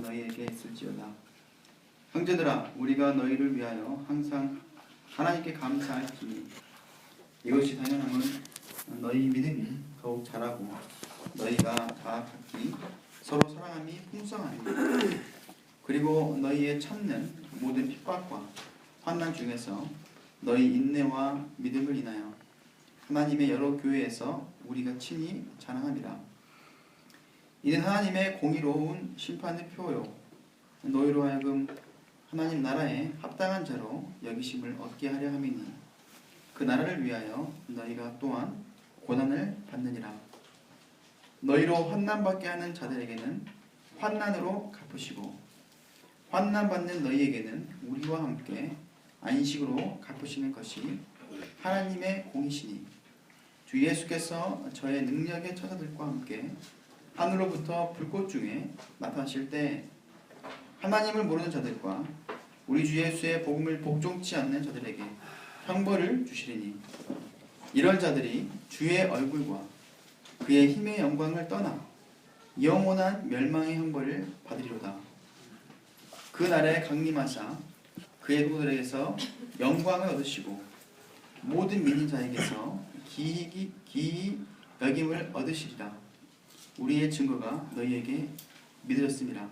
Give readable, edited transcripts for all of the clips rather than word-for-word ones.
너희에게 있을지어다. 형제들아, 우리가 너희를 위하여 항상 하나님께 감사할지니 이것이 당연함은 너희 믿음이 더욱 자라고 너희가 다 각기 서로 사랑함이 풍성하니 그리고 너희의 참는 모든 핍박과 환난 중에서 너희 인내와 믿음을 인하여 하나님의 여러 교회에서 우리가 친히 자랑함이라. 이는 하나님의 공의로운 심판의 표요 너희로 하여금 하나님 나라에 합당한 자로 여기심을 얻게 하려 함이니 그 나라를 위하여 너희가 또한 고난을 받느니라. 너희로 환난받게 하는 자들에게는 환난으로 갚으시고 환난받는 너희에게는 우리와 함께 안식으로 갚으시는 것이 하나님의 공이시니 주 예수께서 저의 능력의 처자들과 함께 하늘로부터 불꽃 중에 나타나실 때 하나님을 모르는 자들과 우리 주 예수의 복음을 복종치 않는 자들에게 형벌을 주시리니 이런 자들이 주의 얼굴과 그의 힘의 영광을 떠나 영원한 멸망의 형벌을 받으리로다. 그 날에 강림하사 그의 후들에게서 영광을 얻으시고 모든 믿는 자에게서 기이 여김을 얻으시리라. 우리의 증거가 너희에게 믿어졌음이라.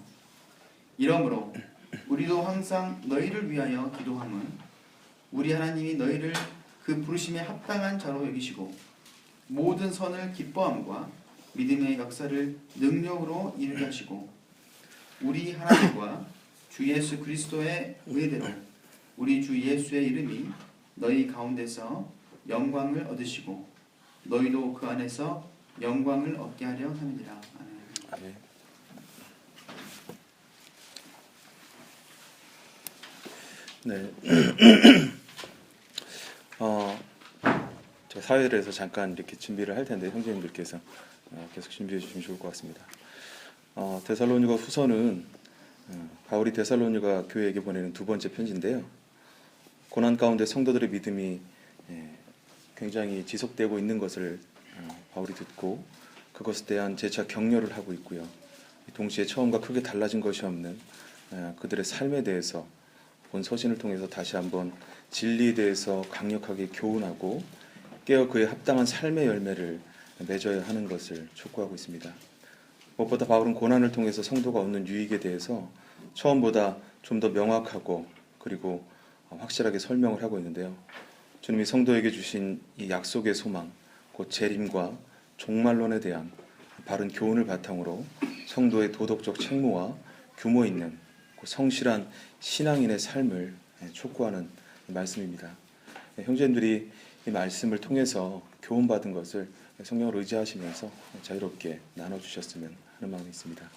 이러므로 우리도 항상 너희를 위하여 기도함은 우리 하나님이 너희를 그 부르심에 합당한 자로 여기시고 모든 선을 기뻐함과 믿음의 역사를 능력으로 이루게 하시고 우리 하나님과 주 예수 그리스도의 은혜대로 우리 주 예수의 이름이 너희 가운데서 영광을 얻으시고 너희도 그 안에서 영광을 얻게 하려 함이니라. 아멘. 네. 제가 사회를 해서 잠깐 이렇게 준비를 할 텐데 형제님들께서 계속 준비해 주시면 좋을 것 같습니다. 데살로니가 후서는 바울이 데살로니가 교회에게 보내는 두 번째 편지인데요. 고난 가운데 성도들의 믿음이 굉장히 지속되고 있는 것을 바울이 듣고 그것에 대한 재차 격려를 하고 있고요. 동시에 처음과 크게 달라진 것이 없는 그들의 삶에 대해서 본 서신을 통해서 다시 한번 진리에 대해서 강력하게 교훈하고 깨어 그에 합당한 삶의 열매를 맺어야 하는 것을 촉구하고 있습니다. 무엇보다 바울은 고난을 통해서 성도가 얻는 유익에 대해서 처음보다 좀 더 명확하고 그리고 확실하게 설명을 하고 있는데요. 주님이 성도에게 주신 이 약속의 소망, 곧 재림과 종말론에 대한 바른 교훈을 바탕으로 성도의 도덕적 책무와 규모 있는 성실한 신앙인의 삶을 촉구하는 말씀입니다. 형제님들이 이 말씀을 통해서 교훈받은 것을 성경을 의지하시면서 자유롭게 나눠주셨으면 하는 마음이 있습니다.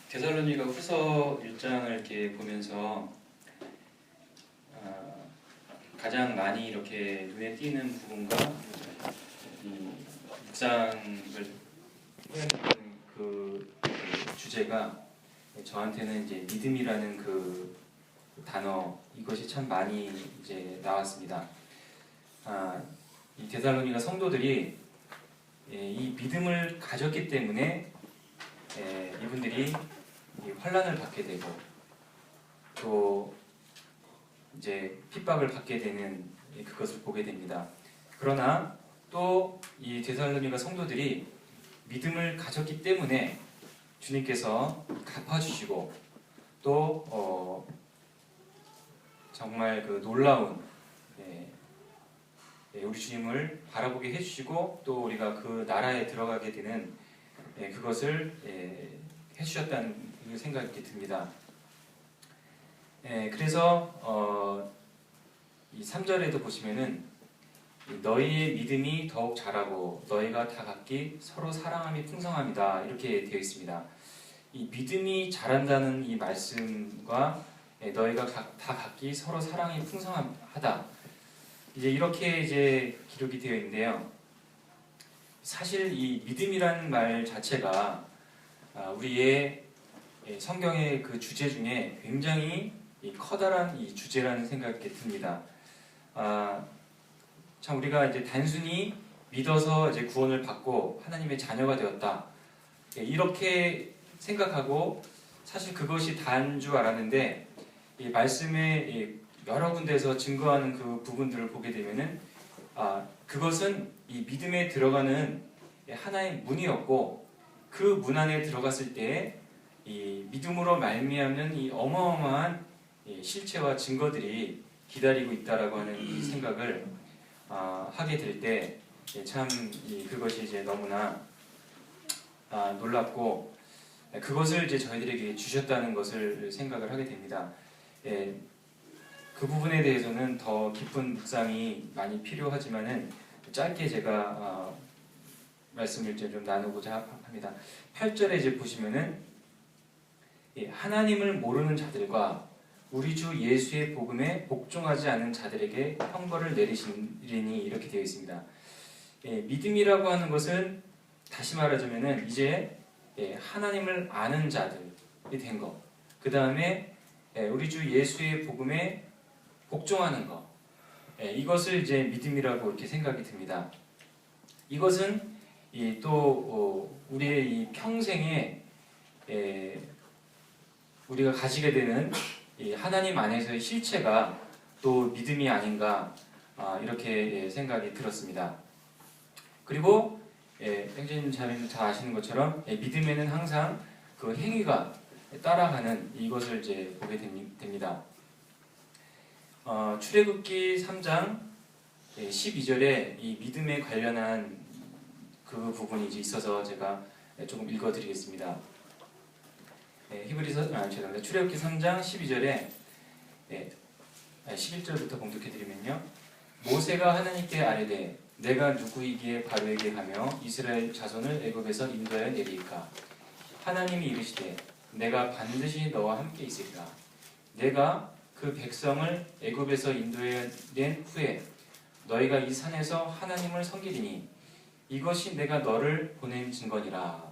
데살로니가 후서 1장을 이렇게 보면서 가장 많이 이렇게 눈에 띄는 부분과 이 묵상을 해야 그 주제가 저한테는 이제 믿음이라는 그 단어 이것이 참 많이 이제 나왔습니다. 이 데살로니가 성도들이 이 믿음을 가졌기 때문에 이분들이 환난을 받게 되고 또 이제 핍박을 받게 되는 그것을 보게 됩니다. 그러나 또 이 데살로니가 성도들이 믿음을 가졌기 때문에 주님께서 갚아주시고 또 정말 그 놀라운 우리 주님을 바라보게 해주시고 또 우리가 그 나라에 들어가게 되는 그것을 해주셨다는 생각이 듭니다. 그래서 이 3절에도 보시면은 너희의 믿음이 더욱 자라고 너희가 다 각기 서로 사랑함이 풍성합니다. 이렇게 되어 있습니다. 이 믿음이 자란다는 이 말씀과 너희가 다 각기 서로 사랑이 풍성하다. 이제 이렇게 이제 기록이 되어 있는데요. 사실 이 믿음이라는 말 자체가 우리의 성경의 그 주제 중에 굉장히 커다란 이 주제라는 생각이 듭니다. 참 우리가 이제 단순히 믿어서 이제 구원을 받고 하나님의 자녀가 되었다. 이렇게 생각하고 사실 그것이 다인 줄 알았는데 이 말씀에 여러 군데에서 증거하는 그 부분들을 보게 되면은 그것은 이 믿음에 들어가는 하나의 문이었고 그 문 안에 들어갔을 때 이 믿음으로 말미암는 이 어마어마한 실체와 증거들이 기다리고 있다라고 하는 이 생각을 하게 될 때 참 그것이 이제 너무나 놀랍고 그것을 이제 저희들에게 주셨다는 것을 생각을 하게 됩니다. 그 부분에 대해서는 더 깊은 묵상이 많이 필요하지만은 짧게 제가 말씀을 이제 좀 나누고자 합니다. 8절에 이제 보시면은 하나님을 모르는 자들과 우리 주 예수의 복음에 복종하지 않은 자들에게 형벌을 내리시리니 이렇게 되어 있습니다. 믿음이라고 하는 것은 다시 말하자면은 이제 하나님을 아는 자들이 된 것. 그 다음에 우리 주 예수의 복음에 복종하는 것. 이것을 이제 믿음이라고 이렇게 생각이 듭니다. 이것은 또 우리의 이 평생에 우리가 가지게 되는 하나님 안에서의 실체가 또 믿음이 아닌가 이렇게 생각이 들었습니다. 그리고 행진 자매님 잘 아시는 것처럼 믿음에는 항상 그 행위가 따라가는 이것을 이제 보게 됩니다. 출애굽기 3장 12절에 이 믿음에 관련한 그 부분이 이제 있어서 제가 조금 읽어드리겠습니다. 죄송합니다. 출애굽기 3장 12절에 11절부터 봉독해드리면요. 모세가 하나님께 아뢰되 내가 누구이기에 바로에게 가며 이스라엘 자손을 애굽에서 인도하여 내리일까? 하나님이 이르시되 내가 반드시 너와 함께 있으리라. 내가 그 백성을 애굽에서 인도해 낸 후에 너희가 이 산에서 하나님을 섬기리니 이것이 내가 너를 보낸 증거니라.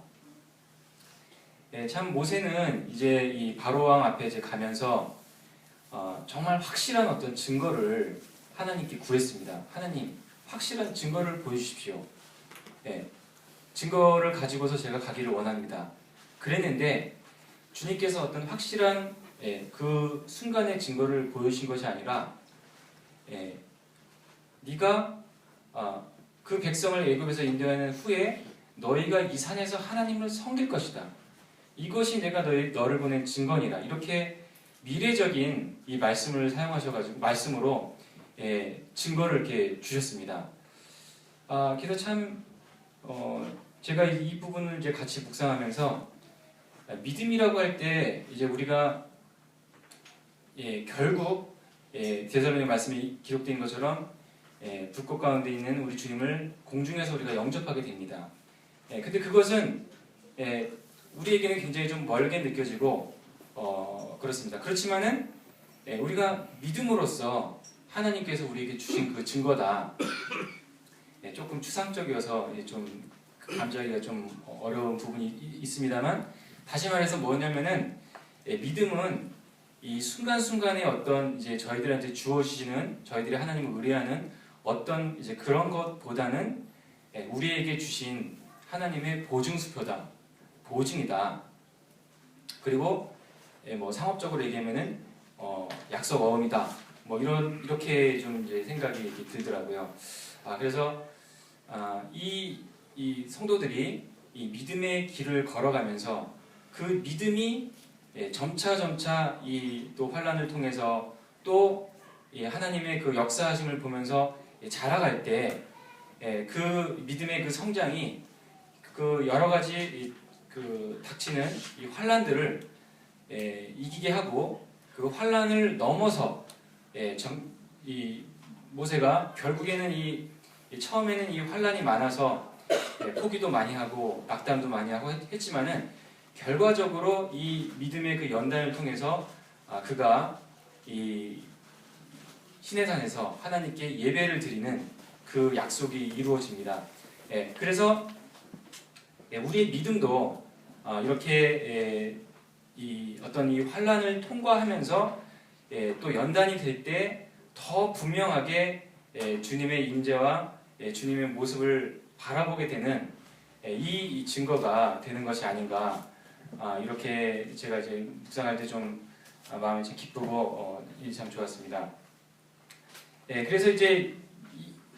참 모세는 이제 이 바로왕 앞에 이제 가면서 정말 확실한 어떤 증거를 하나님께 구했습니다. 하나님, 확실한 증거를 보여주십시오. 증거를 가지고서 제가 가기를 원합니다. 그랬는데 주님께서 어떤 확실한 그 순간의 증거를 보여주신 것이 아니라 네가 그 백성을 애굽에서 인도하는 후에 너희가 이 산에서 하나님을 섬길 것이다. 이것이 내가 너를 보낸 증거니라. 이렇게 미래적인 이 말씀을 사용하셔가지고 말씀으로 증거를 이렇게 주셨습니다. 그래서 참 제가 이 부분을 이제 같이 묵상하면서 믿음이라고 할 때 이제 우리가 결국 데살로니가 말씀이 기록된 것처럼 불꽃 가운데 있는 우리 주님을 공중에서 우리가 영접하게 됩니다. 근데 그것은 우리에게는 굉장히 좀 멀게 느껴지고 그렇습니다. 그렇지만은 우리가 믿음으로써 하나님께서 우리에게 주신 그 증거다. 조금 추상적이어서 좀 감정하기가 좀 어려운 부분이 있습니다만 다시 말해서 뭐냐면은 믿음은 이 순간순간의 어떤 이제 저희들한테 주어지는 저희들이 하나님을 의뢰하는 어떤 이제 그런 것보다는 우리에게 주신 하나님의 보증수표다, 보증이다. 그리고 뭐 상업적으로 얘기하면은 약속 어음이다. 뭐 이렇게 좀 이제 생각이 들더라고요. 그래서 이 성도들이 이 믿음의 길을 걸어가면서 그 믿음이 점차 이 또 환난을 통해서 또 하나님의 그 역사하심을 보면서 자라갈 때 그 믿음의 그 성장이 그 여러 가지 그 닥치는 이 환난들을 이기게 하고 그 환난을 넘어서 이 모세가 결국에는 처음에는 이 환난이 많아서 포기도 많이 하고 낙담도 많이 하고 했지만은 결과적으로 이 믿음의 그 연단을 통해서 그가 이 시내산에서 하나님께 예배를 드리는 그 약속이 이루어집니다. 그래서 우리의 믿음도 이렇게 이 어떤 이 환난을 통과하면서 또 연단이 될 때 더 분명하게 주님의 임재와 주님의 모습을 바라보게 되는 이 증거가 되는 것이 아닌가. 이렇게 제가 이제 묵상할 때 좀 마음이 참 기쁘고 참 좋았습니다. 그래서 이제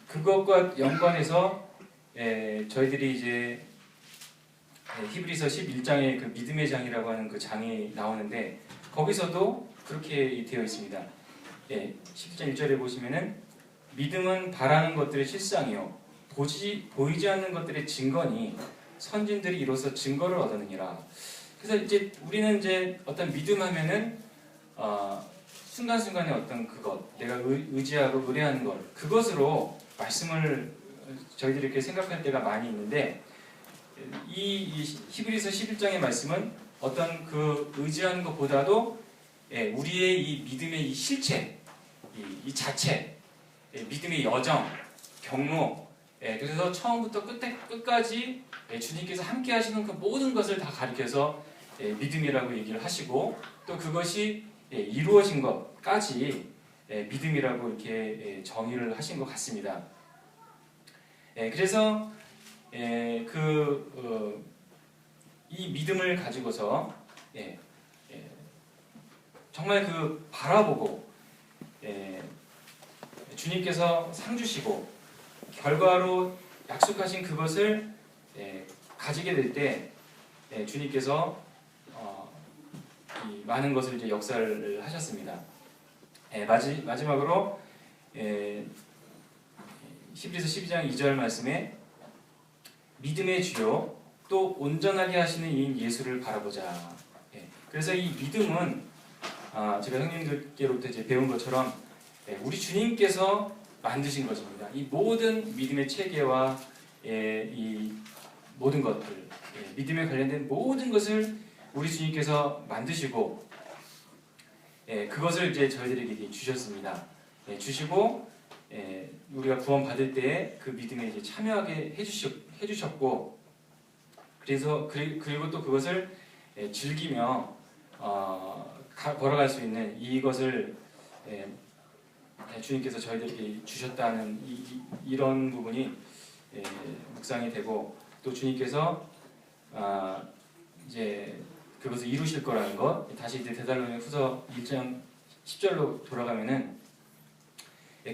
그것과 연관해서 저희들이 이제 히브리서 11장에 그 믿음의 장이라고 하는 그 장이 나오는데 거기서도 그렇게 되어 있습니다. 11장 1절에 보시면은 믿음은 바라는 것들의 실상이요 보이지 않는 것들의 증거니 선진들이 이로써 증거를 얻었느니라. 그래서 이제 우리는 이제 어떤 믿음하면은 순간순간의 어떤 그것, 내가 의지하고 의뢰하는 것, 그것으로 말씀을 저희들이 이렇게 생각할 때가 많이 있는데 이 히브리서 11장의 말씀은 어떤 그 의지하는 것보다도 우리의 이 믿음의 이 실체, 이 자체, 믿음의 여정, 경로, 그래서 처음부터 끝까지 주님께서 함께 하시는 그 모든 것을 다 가리켜서 믿음이라고 얘기를 하시고 또 그것이 이루어진 것까지 믿음이라고 이렇게 정의를 하신 것 같습니다. 그래서 이 믿음을 가지고서 정말 그 바라보고 주님께서 상 주시고 결과로 약속하신 그것을 가지게 될 때 주님께서 이 많은 것을 이제 역사를 하셨습니다. 마지막으로 히브리서 12장 2절 말씀에 믿음의 주요 또 온전하게 하시는 이인 예수를 바라보자. 그래서 이 믿음은 제가 형님들께로부터 이제 배운 것처럼 우리 주님께서 만드신 것입니다. 이 모든 믿음의 체계와 이 모든 것들, 믿음에 관련된 모든 것을 우리 주님께서 만드시고 그것을 이제 저희들에게 주셨습니다. 주시고 우리가 구원 받을 때 그 믿음에 이제 참여하게 해주셨고 그리고 또 그것을 즐기며 걸어갈 수 있는 이것을 주님께서 저희들에게 주셨다는 이런 부분이 묵상이 되고 또 주님께서 이제 그것을 이루실 거라는 것. 다시 이제 데살로니가후서 1장 10절로 돌아가면은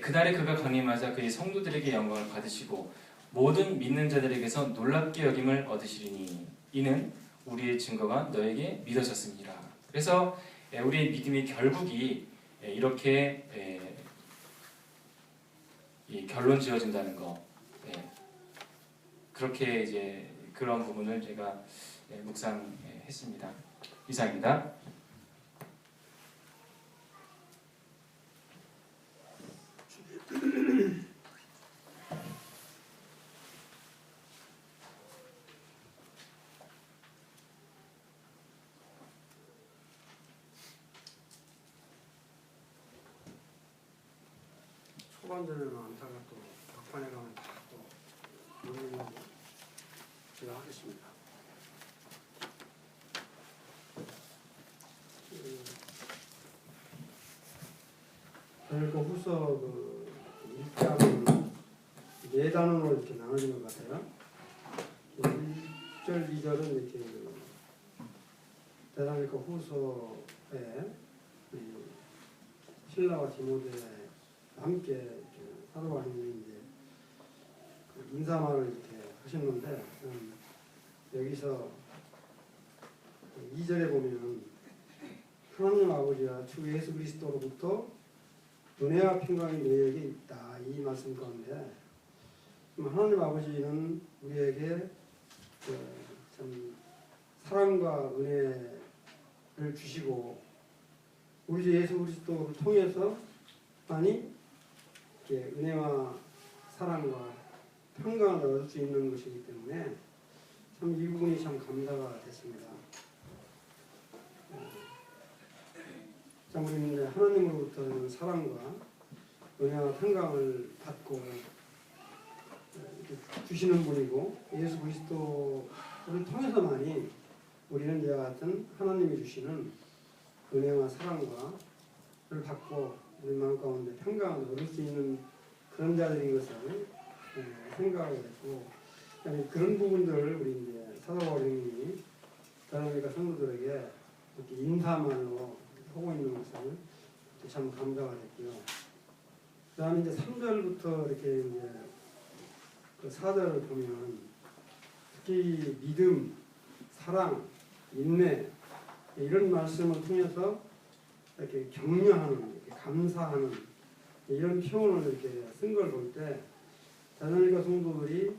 그날에 그가 강림하사 그의 성도들에게 영광을 받으시고 모든 믿는 자들에게서 놀랍게 여김을 얻으시리니 이는 우리의 증거가 너에게 믿어졌습니다. 그래서 우리의 믿음의 결국이 이렇게 결론 지어진다는 거. 그렇게 이제 그런 부분을 제가 묵상했습니다. 이상입니다. 초반전에는 안타가 또 막판에 가면 다또 논의하고 제가 하겠습니다. 그러니까 후서 그 1장은 4단원으로 이렇게 나눠진 것 같아요. 1절, 2절은 이렇게 데살로니가 후서에 실라와 디모데 함께 살아가는 이제 인사말을 이렇게 하셨는데 여기서 2절에 보면 하나님 아버지와 주 예수 그리스도로부터 은혜와 평강이 너희에게 있다 이 말씀 가운데 하나님 아버지는 우리에게 참 사랑과 은혜를 주시고 우리 주 예수 그리스도를 통해서 많이 은혜와 사랑과 평강을 얻을 수 있는 것이기 때문에 참 이 부분이 참 감사가 됐습니다. 참 우리는 이제 하나님으로부터 사랑과 은혜와 평강을 받고 이렇게 주시는 분이고 예수 그리스도를 통해서만이 우리는 이와 같은 하나님이 주시는 은혜와 사랑과 를 받고 우리 마음 가운데 평강을 얻을 수 있는 그런 자들인 것을 생각하고 있고 그런 부분들을 우리 이제 사도 바울님이 다르니까 성도들에게 이렇게 인사말로 하고 있는 것을 참 감사가 됐고요. 그다음에 이제 3절부터 이렇게 이제 그 4절을 보면 특히 믿음, 사랑, 인내 이런 말씀을 통해서 이렇게 격려하는, 이렇게 감사하는 이런 표현을 이렇게 쓴 걸 볼 때 다니엘과 성도들이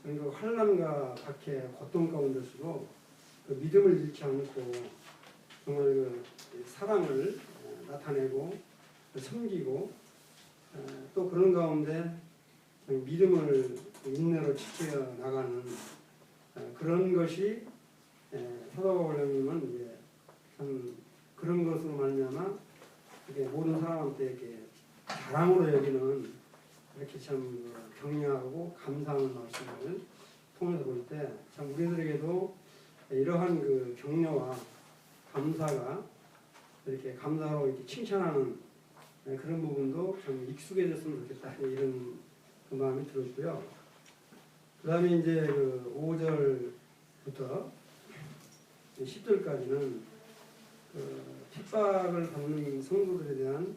그 환난과 박해, 고통 가운데서도 그 믿음을 잃지 않고 정말 그 사랑을 나타내고 섬기고 또 그런 가운데 믿음을 인내로 지켜 나가는 그런 것이 사도 바울님은 이제 참 그런 것으로 말미암아 이렇게 모든 사람한테 이렇게 자랑으로 여기는 이렇게 참 격려하고 감사하는 말씀을 통해서 볼 때 참 우리들에게도 이러한 그 격려와 감사가 이렇게 감사로 이렇게 칭찬하는 그런 부분도 좀 익숙해졌으면 좋겠다 이런 그 마음이 들었고요. 그 다음에 이제 그 5절부터 10절까지는 그 핍박을 받는 성도들에 대한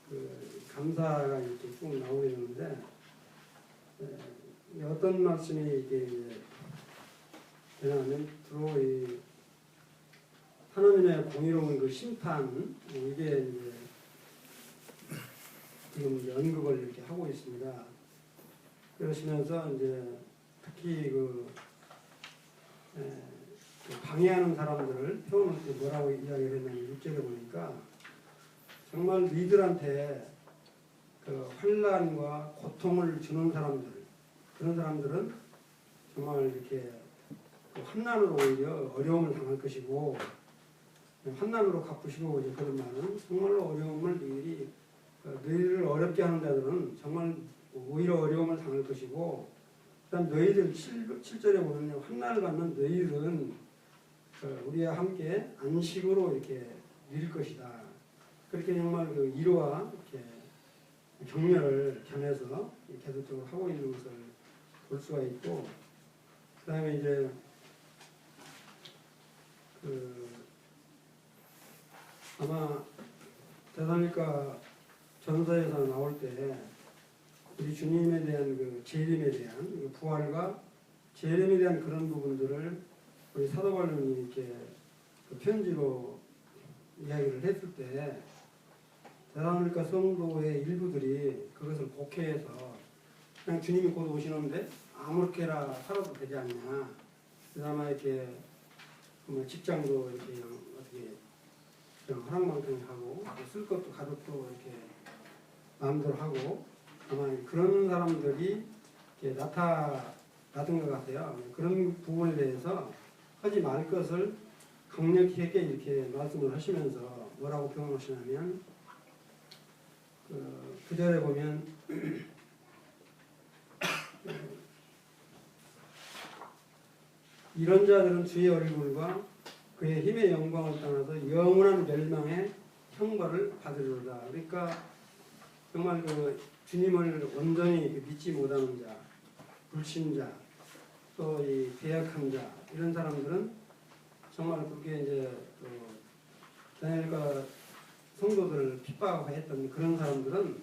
그 감사가 이렇게 쭉 나오게 되는데 어떤 말씀이 이게 되냐면 주로 이 하나님의 공의로운 그 심판 이게 이제 지금 이제 언급을 이렇게 하고 있습니다. 그러시면서 이제 특히 그 방해하는 사람들을 표현을 뭐라고 이야기를 했냐면 6절에 보니까 정말 니들한테 그 환난과 고통을 주는 사람들 그런 사람들은 정말 이렇게 그 환난으로 오히려 어려움을 당할 것이고 환난으로 갚으시고 이제 그런 말은 정말로 어려움을 너희를 어렵게 하는 자들은 정말 오히려 어려움을 당할 것이고 그다음 너희들 7절에 보면 환난을 받는 너희들은 우리와 함께 안식으로 이렇게 누릴 것이다. 그렇게 정말 그 위로와 이렇게 격려를 전해서 계속적으로 하고 있는 것을 볼 수가 있고 그다음에 이제 아마 데살로니가 전서에서 나올 때 우리 주님에 대한 그 재림에 대한 그 부활과 재림에 대한 그런 부분들을 우리 사도 바울님이 이렇게 그 편지로 이야기를 했을 때 데살로니가 성도의 일부들이 그것을 곡해해서 그냥 주님이 곧 오시는데 아무렇게나 살아도 되지 않냐. 그다음에 이렇게 뭐 직장도 이렇게 그냥 어떻게 그냥 허랑방탕하고 쓸 것도 가족도 이렇게 마음대로 하고 아마 그런 사람들이 이렇게 나타났던 것 같아요. 그런 부분에 대해서 하지 말 것을 강력히 이렇게 말씀을 하시면서 뭐라고 표현하시냐면 그 절에 보면 이런 자들은 주의 얼굴과 그의 힘의 영광을 떠나서 영원한 멸망의 형벌을 받으리로다. 그러니까 정말 그 주님을 온전히 믿지 못하는 자, 불신자, 또 이 배역한 자 이런 사람들은 정말 그렇게 이제 다니엘과 성도들을 핍박했던 그런 사람들은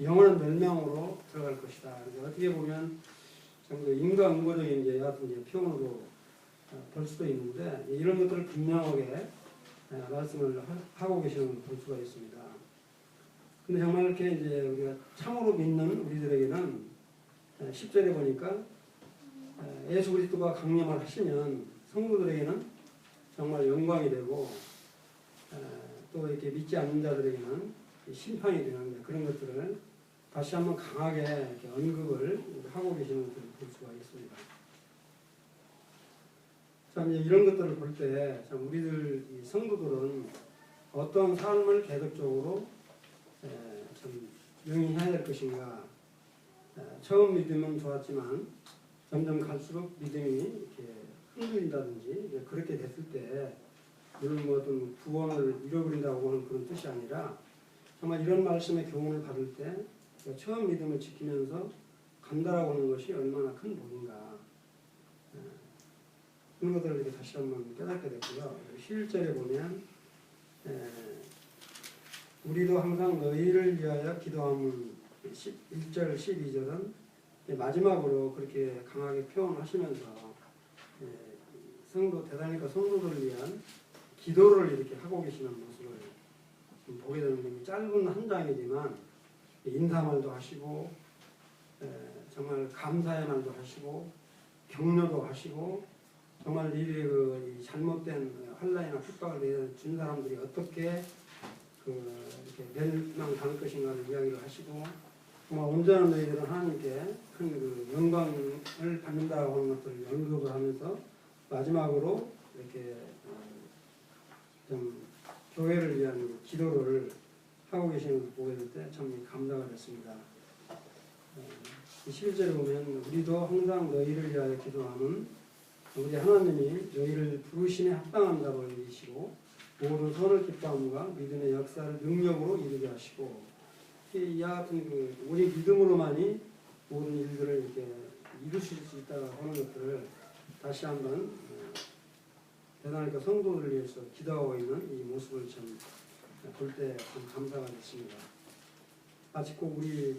영원한 멸망으로 들어갈 것이다. 그래서 어떻게 보면 그 인과응보적인 이제 여하튼 이제 표현으로 볼 수도 있는데 이런 것들을 분명하게 말씀을 하고 계시는 걸 볼 수가 있습니다. 근데 정말 이렇게 이제 우리가 참으로 믿는 우리들에게는 10절에 보니까 예수 그리스도가 강림을 하시면 성도들에게는 정말 영광이 되고 또 이렇게 믿지 않는 자들에게는 심판이 되는 그런 것들을 다시 한번 강하게 이렇게 언급을 하고 계시는 것을 볼 수가 있습니다. 참 이런 것들을 볼 때 참 우리들 이 성도들은 어떤 삶을 계속적으로 좀 영위해야 될 것인가. 처음 믿음은 좋았지만 점점 갈수록 믿음이 이렇게 흔들린다든지 그렇게 됐을 때 물론 뭐 어떤 구원을 잃어버린다고 하는 그런 뜻이 아니라 정말 이런 말씀의 교훈을 받을 때 처음 믿음을 지키면서 간다라고 하는 것이 얼마나 큰 복인가. 그런 것들을 이렇게 다시 한번 깨닫게 됐고요. 11절에 보면 우리도 항상 너희를 위하여 기도함은 1절, 12절은 마지막으로 그렇게 강하게 표현하시면서 성도 대단히까 성도들을 위한 기도를 이렇게 하고 계시는 모습을 좀 보게 되는데 짧은 한 장이지만 인사말도 하시고 정말 감사의 말도 하시고 격려도 하시고 정말 이 잘못된 환난이나 핍박을 준 사람들이 어떻게 이렇게 멸망당할 것인가를 이야기를 하시고 정말 온전한 너희들은 하나님께 큰 그 영광을 받는다고 하는 것들을 언급을 하면서 마지막으로 이렇게 좀 교회를 위한 기도를 하고 계시는 걸 보게 될 때 참 감사가 됐습니다. 11절에 보면 우리도 항상 너희를 위하여 기도하는 우리 하나님이 너희를 부르심에 합당한 자로 여기시고 모든 선을 기뻐함과 믿음의 역사를 능력으로 이루게 하시고 이와 같은 우리 믿음으로만이 모든 일들을 이렇게 이루실 수 있다고 하는 것들을 다시 한번 대단히 성도들을 위해서 기도하고 있는 이 모습을 참 볼 때 참 감사가 됐습니다. 마치 꼭 우리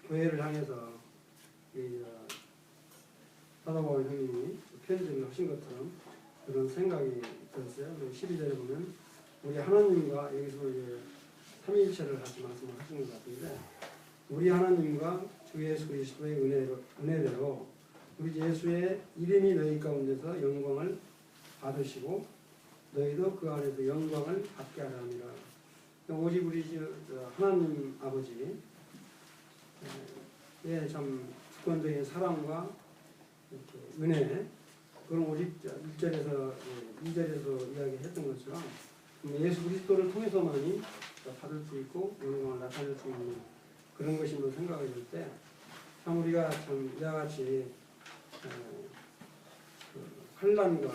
교회를 향해서 사도바울 형님이 편지를 하신 것처럼 그런 생각이 들었어요. 12절에 보면 우리 하나님과 여기서 이제 삼위일체를 같이 말씀을 하시는 것 같은데 우리 하나님과 주 예수 그리스도의 은혜대로 우리 예수의 이름이 너희 가운데서 영광을 받으시고 너희도 그 안에서 영광을 받게 하라 함이라. 오직 우리 하나님 아버지의 참 주권적인 사랑과 은혜 그건 오직 1절에서 2절에서 이야기했던 것처럼 예수 그리스도를 통해서만이 받을 수 있고 영광을 나타낼 수 있는 그런 것임을 생각이 들 때 참 우리가 참 이와 같이 환난과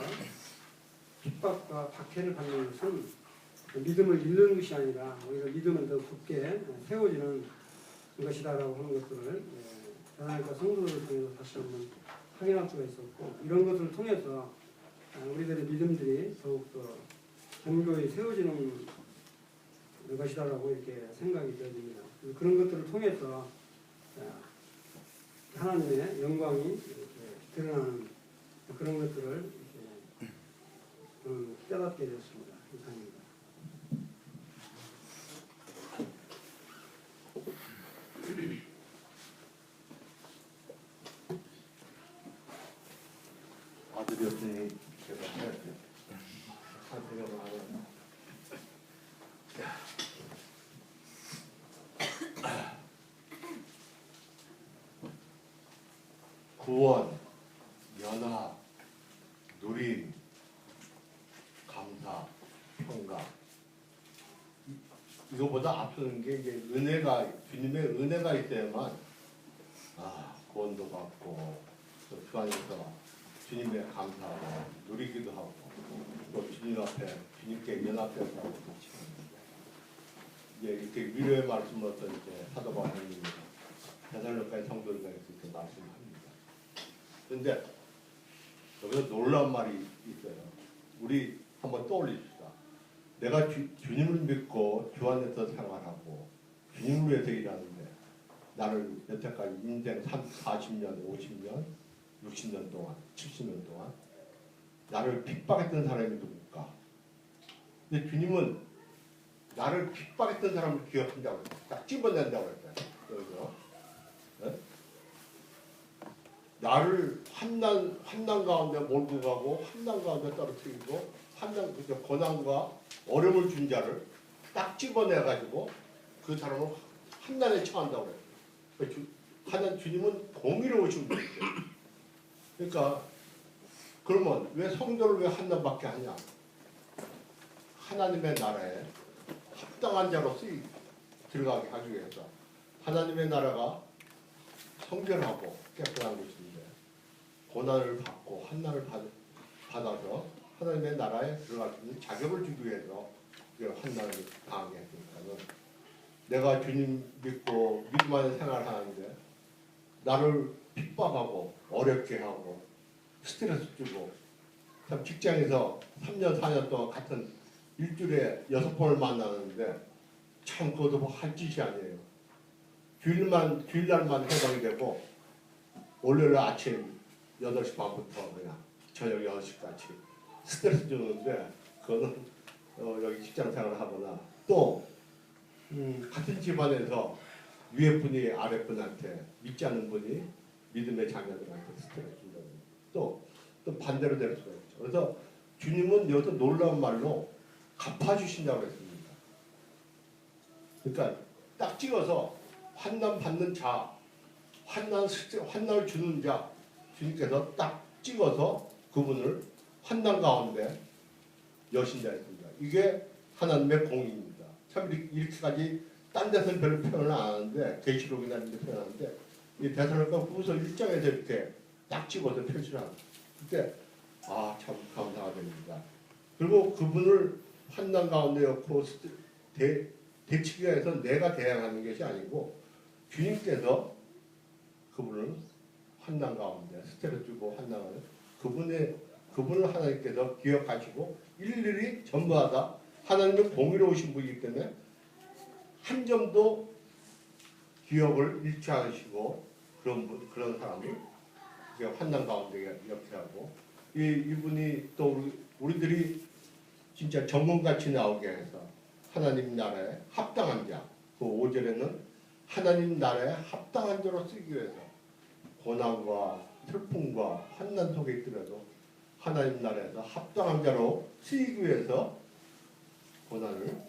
핍박과 박해를 받는 것은 믿음을 잃는 것이 아니라 오히려 믿음을 더 굳게 세워지는 것이다라고 하는 것들을 하나님과 성도들을 통해서 다시 한번 확인할 수가 있었고 이런 것을 통해서 우리들의 믿음들이 더욱더 견고히 세워지는 것이다라고 이렇게 생각이 되어집니다. 그런 것들을 통해서 하나님의 영광이 이렇게 드러나는 그런 것들을 이렇게 깨닫게 되었습니다. 이상입니다. 아들이었으니 제가 해야죠. 생각을 하면 구원, 연합, 누림, 감사, 평강 이거보다 앞서는 게 이제 주님의 은혜가 있어야만 구원도 받고 또 그 안에서 주님의 감사하고 누리기도 하고 또 주님 앞에 주님께 연합해서 같이 이제 이렇게 위로의 말씀을 어떤 이제 사도 바울이 데살로니가 성도들에게 이렇게 말씀합니다. 그런데 여기서 놀라운 말이 있어요. 우리 한번 떠올립시다. 내가 주님을 믿고 주 안에서 생활하고 주님을 위해서 일하는데 나를 여태까지 인생 40년, 50년, 60년 동안, 70년 동안 나를 핍박했던 사람이 누굴까? 근데 주님은 나를 핍박했던 사람을 기억한다고 했어요. 딱 집어낸다고 했어요. 그래서 네? 나를 환난 가운데 몰고 가고 환난 가운데 떨어뜨리고 고난과 어려움을 준 자를 딱 집어내가지고 그 사람을 환난에 처한다고 했어요. 하나님 주님은 공의로우신 분이세요. 그러니까 그러면 왜 성도를 왜 환난받게 하냐? 하나님의 나라에 합당한 자로 들어가게 하기 위해서 하나님의 나라가 성결하고 깨끗한 곳인데 고난을 받고 환난을 받아서 하나님의 나라에 들어갈 수 있는 자격을 주기 위해서 환난을 당하게 했으니까는 내가 주님 믿고 믿음 안에 생활하는데 나를 핍박하고 어렵게 하고 스트레스 주고 참 직장에서 3년 4년 동안 같은 일주일에 6번을 만나는데 참 그것도 뭐 할 짓이 아니에요. 주일날만 해당이 되고 월요일 아침 8시 반부터 그냥 저녁 6시까지 스트레스 주는데 그거는 여기 직장 생활을 하거나 또 같은 집안에서 위에 분이 아래 분한테 믿지 않는 분이 믿음의 자녀들한테 스트레스 준다는 또 반대로 될 수가 있죠. 그래서 주님은 여기서 놀라운 말로 갚아주신다고 했습니다. 그러니까 딱 찍어서 환난 받는 자, 환난을 주는 자, 주님께서 딱 찍어서 그분을 환난 가운데 여신자 했습니다. 이게 하나님의 공의입니다. 참 이렇게까지 딴 데서는 별로 표현을 안 하는데 계시록이나 이런 데 표현하는데 이 데살로니가 후서 1장에서 이렇게 딱 집어서 표시를 합니다. 그때 참 감사가 됩니다. 그리고 그분을 환난 가운데 엮고 대치기 위해서 내가 대항하는 것이 아니고 주님께서 그분을 환난 가운데 스트레스 주고 환난을 그분을 하나님께서 기억하시고 일일이 전부하다 하나님의 공의로우신 분이기 때문에 한 점도 기억을 잃지 않으시고 그런 사람을 환난 가운데 이렇게 하고 이분이 또 우리들이 진짜 전문같이 나오게 해서 하나님 나라에 합당한 자, 그 5절에는 하나님 나라에 합당한 자로 쓰기 위해서 고난과 슬픔과 환난 속에 있더라도 하나님 나라에서 합당한 자로 쓰이기 위해서 고난을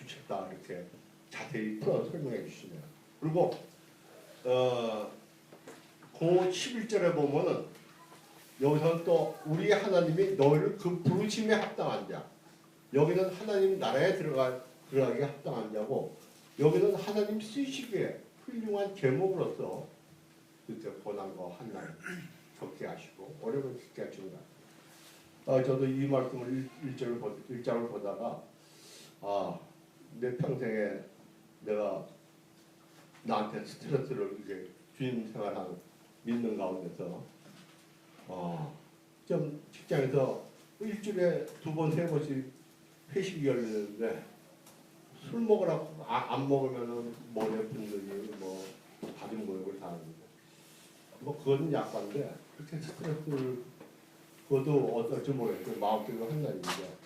주셨다 이렇게 자세히 풀어 설명해 주시네요. 그리고 그 11절에 보면은 여기서는 또 우리 하나님이 너희를 그 부르심에 합당한 자, 여기는 하나님 나라에 들어가기 합당한 자고 여기는 하나님 쓰시기에 훌륭한 제목으로서 그때 고난과 환난을 겪게 하시고 어려움을 겪게 하시는 것 같아요. 저도 이 말씀을 1장을 보다가 내 평생에 내가 나한테 스트레스를 이게 주님 생활하는 믿는 가운데서 좀 직장에서 일주일에 2번 3번씩 회식이 열리는데 술 먹으라고 안 먹으면은 머리에 분들이 뭐 가진 모욕을 당하는데 뭐 그건 약관데 그렇게 스트레스를 그것도 어떨지 모르겠어요. 마음속으로 한날인데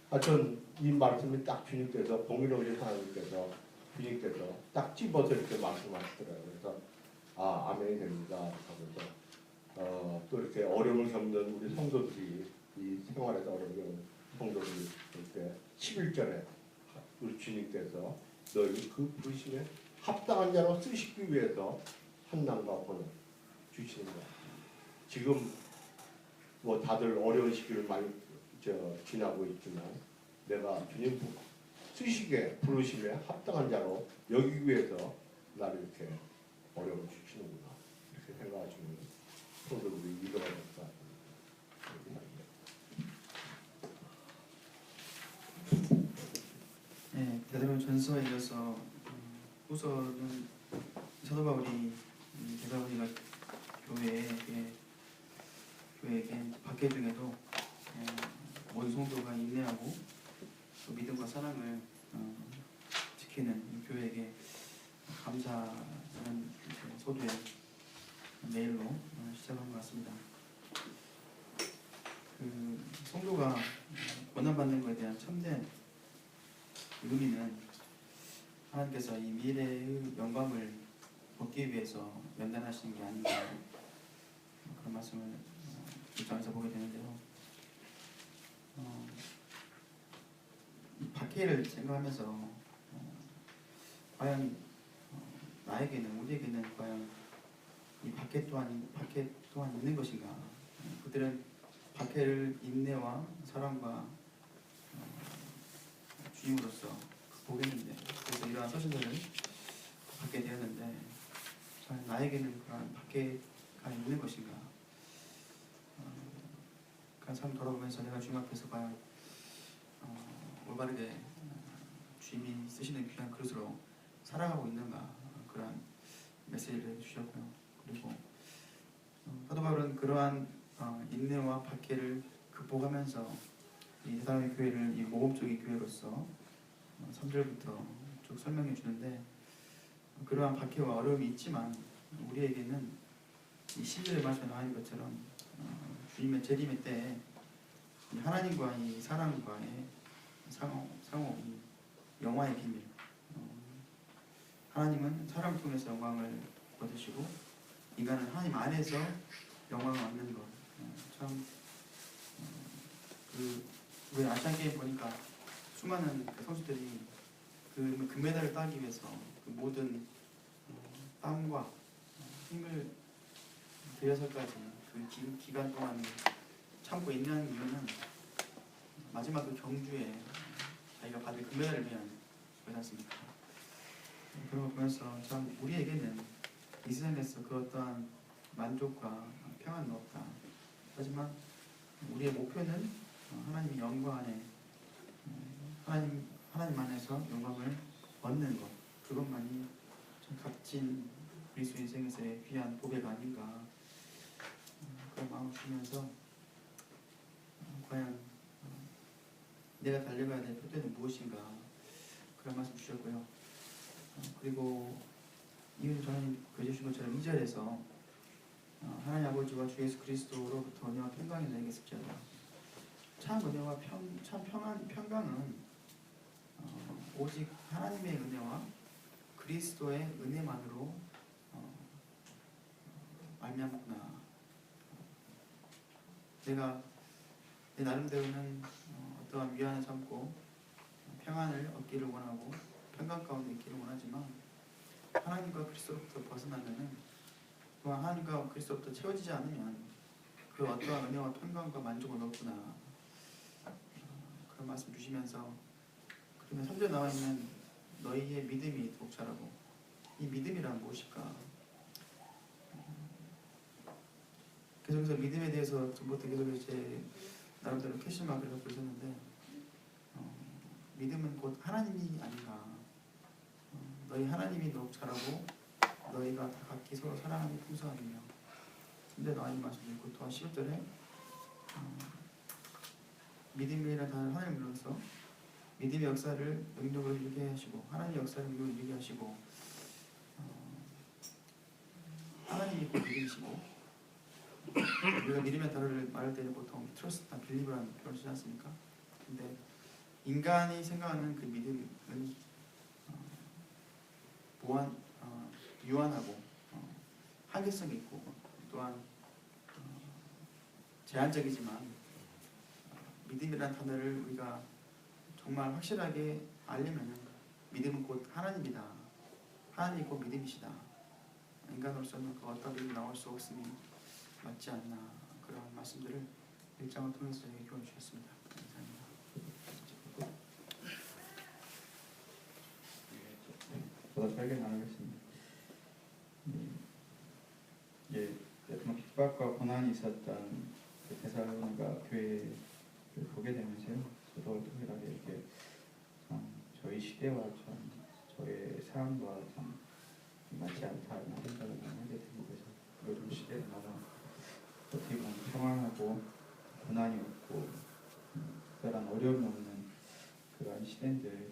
하여튼 이 말씀이 딱 주님께서 공의로우신 하나님께서 주님께서 딱 집어서 이렇게 말씀하시더라고요. 그래서 아멘이 됩니다 하면서 또 이렇게 어려움을 겪는 우리 성도들이 이 생활에서 어려움을 겪는 성도들이 이렇게 11절에 우리 주님께서 너희 그 부르심에 합당한 자로 쓰시기 위해서 환난과 고난 주시는 거예요. 지금 뭐 다들 어려운 시기를 많이 지나고 있지만 내가 주님 쓰시기에 부르심에 합당한 자로 여기기 위해서 나를 이렇게 어려움을 주시는구나 이렇게 생각하시면 성도들이 위로가 될 것 같습니다. 네, 데살로니가전서에 이어서 후서는 사도 바울이 데살로니가 교회에게 박해 중에도 모든 성도가 인내하고 또 믿음과 사랑을 지키는 이 교회에게 감사하는 소도의 메일로 시작한 것 같습니다. 그 성도가 고난받는 것에 대한 참된 의미는 하나님께서 이 미래의 영광을 얻기 위해서 연단하시는 게 아닌가 그런 말씀을 입장에서 보게 되는데요. 이 박해를 생각하면서 과연 나에게는 우리에게는 과연 이 박해 또한 있는 것인가? 그들은 박해를 인내와 사랑과 주임으로써 보겠는데, 그래서 이러한 서신들을 받게 되었는데, 과연 나에게는 그러한 박해가 있는 것인가? 그런 삶 돌아보면서 내가 주님 앞에서 과연 올바르게 주님이 쓰시는 귀한 그릇으로 살아가고 있는가? 그러한 메시지를 주셨고요. 그리고 사도 바울은 그러한 인내와 박해를 극복하면서 이 대사로니 교회를 이 모범적인 교회로서 3절부터 쭉 설명해 주는데, 그러한 박해와 어려움이 있지만 우리에게는 이 10절의 말씀에 나와 있는 것처럼 주님의 재림의 때에 이 하나님과 이 사람과의 상호 이 영화의 비밀, 하나님은 사람을 통해서 영광을 얻으시고 인간은 하나님 안에서 영광을 얻는 것. 참 우리 아시안 게임 보니까 수많은 그 선수들이 그 금메달을 따기 위해서 그 모든 땀과 힘을 들여서까지 그 기간 동안 참고 있는 이유는 마지막 그 경주에 자기가 받을 금메달을 위한 거지 않습니까? 그런 걸 보면서 참 우리에게는 이 세상에서 그 어떠한 만족과 평안은 없다. 하지만 우리의 목표는 하나님의 영광 안에 하나님 안에서 영광을 얻는 것, 그것만이 참 값진 그리스도 인생에서의 귀한 보배가 아닌가, 그런 마음을 주면서 과연 내가 달려가야 될 표대는 무엇인가, 그런 말씀 주셨고요. 그리고 이웃 저는 교제주신 것처럼 2절에서 하나님 아버지와 주 예수 그리스도로부터 은혜와 평강이 너에게 있을지어다. 참 은혜와 참 평강은 오직 하나님의 은혜와 그리스도의 은혜만으로 말미암구나. 내가 내 나름대로는 어떠한 위안을 삼고 평안을 얻기를 원하고 평강 가운데 있기를 원하지만 하나님과 그리스도로부터 벗어나면은, 또한 하나님과 그리스도로부터 채워지지 않으면 그 어떠한 은혜와 평강과 만족은 없구나. 그런 말씀 주시면서, 그러면 3절에 나와 있는 너희의 믿음이 더욱 자라고, 이 믿음이란 무엇일까? 계속해서 믿음에 대해서 전부터 계속 제 나름대로 캐시마크를 갖고 있었는데, 믿음은 곧 하나님이 아닌가. 너희 하나님이 더욱 잘하고 너희가 다 각기 서로 사랑하며 풍성하며. 근데 나와 있는 말씀 있고, 또한 11절에 믿음이라는 단어를 하나님 불러서 믿음의 역사를 능력으로 이루게 하시고, 하나님의 역사를 능력으로 이루게 하시고, 하나님이 곧 믿음이시고, 우리가 믿음의 단어를 말할 때는 보통 트러스트나 빌리브라는 표현을 쓰지 않습니까? 근데 인간이 생각하는 그 믿음은 유한하고 한계성이 있고, 또한 제한적이지만 믿음이라는 단어를 우리가 정말 확실하게 알려면 믿음은 곧 하나님이다. 하나님이 곧 믿음이시다. 인간으로서는 그 어떤 믿음이 나올 수 없음이 맞지 않나, 그런 말씀들을 1장을 통해서 저에게 교훈 주셨습니다. 감사합니다. 보다 짧게 나누겠습니다. 핍박과 고난이 있었던 데살로니가 교회를 보게 되면서요, 저도 동일하게 이렇게 참 저희 시대와 참 저의 삶과 참 맞지 않다는 생각을 많이 하게 되고, 그래서 요즘 시대마다 어떻게 보면 평안하고 고난이 없고 특별한 어려움이 없는 그러한 시대인데,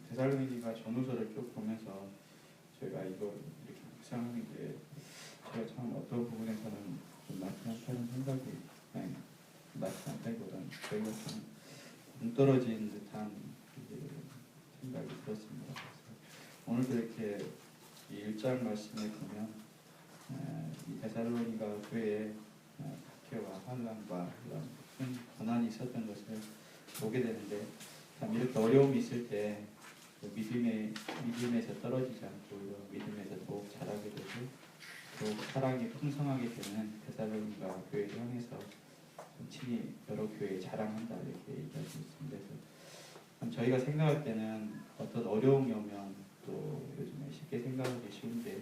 데살로니가 전후서를 쭉 보면서 저희가 이걸 이렇게 묵상하는 게 제가 참 어떤 부분에서는 좀 맞지 않다는 생각이, 맞지 않다기보다는 저희가 참 동떨어진 듯한 생각이 들었습니다. 그래서 오늘도 이렇게 이 1장 말씀에 보면 이 데살로니가 교회에 박해와 환난과 이런 큰 고난이 있었던 것을 보게 되는데, 참 이렇게 어려움이 있을 때 믿음에서 떨어지지 않고 믿음에서 더욱 자라게 되고 더욱 사랑이 풍성하게 되는 데살로니가 교회를 향해서 친히 여러 교회에 자랑한다, 이렇게 얘기할 수 있습니다. 그래서 참 저희가 생각할 때는 어떤 어려움이 오면 또 요즘에 쉽게 생각하기 쉬운데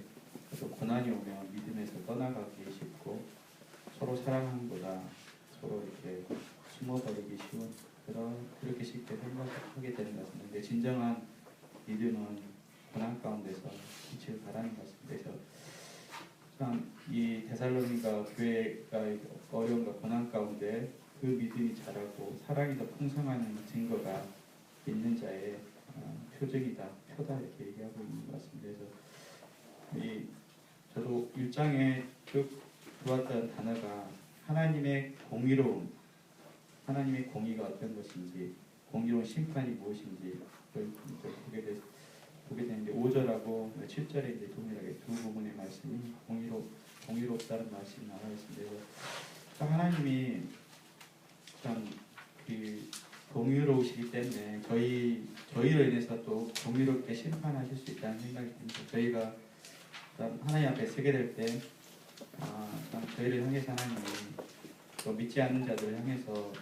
또 고난이 오면 믿음에서 떠나가기 쉽고 서로 사랑하는보다 서로 이렇게 숨어버리기 쉬운 그렇게 쉽게 생각하게 되는 것 같습니다. 근데 진정한 믿음은 고난 가운데서 빛을 발하는 것 같습니다. 그래서 참 이 데살로니가 교회가 어려움과 고난 가운데 그 믿음이 자라고 사랑이 더 풍성하는 증거가 믿는 자의 표적이다, 표다 이렇게 얘기하고 있는 것 같습니다. 그래서 저도 1장에 쭉 들어왔던 단어가 하나님의 공의로움, 하나님의 공의가 어떤 것인지, 공의로운 심판이 무엇인지 보게 되는데 5절하고 7절에 이제 동일하게 두 부분의 말씀이 공의롭다는 말씀이 나와 있습니다. 참 하나님이 참 그 공의로우시기 때문에 저희로 인해서 또 공의롭게 심판하실 수 있다는 생각이 듭니다. 저희가 하나님 앞에 서게 될 때 참 저희를 향해서 하나님이 또 믿지 않는 자들을 향해서